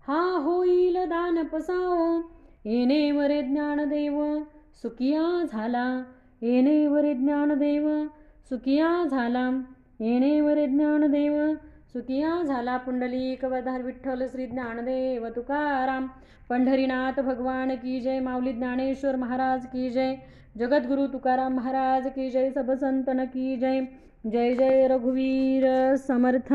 हा होईल दान पसाओ, येणे वरे ज्ञानदेव सुखिया झाला, येणे वरे ज्ञानदेव सुखिया झाला, येणे वरे ज्ञानदेव सुखिया झाला. पुंडलिक वधार विठ्ठल श्री ज्ञानदेव तुकाराम. पंढरीनाथ भगवान की जय. माऊली ज्ञानेश्वर महाराज की जय. जगद्गुरु तुकाराम महाराज की जय. सब संतन की जय. जय जय रघुवीर समर्थ.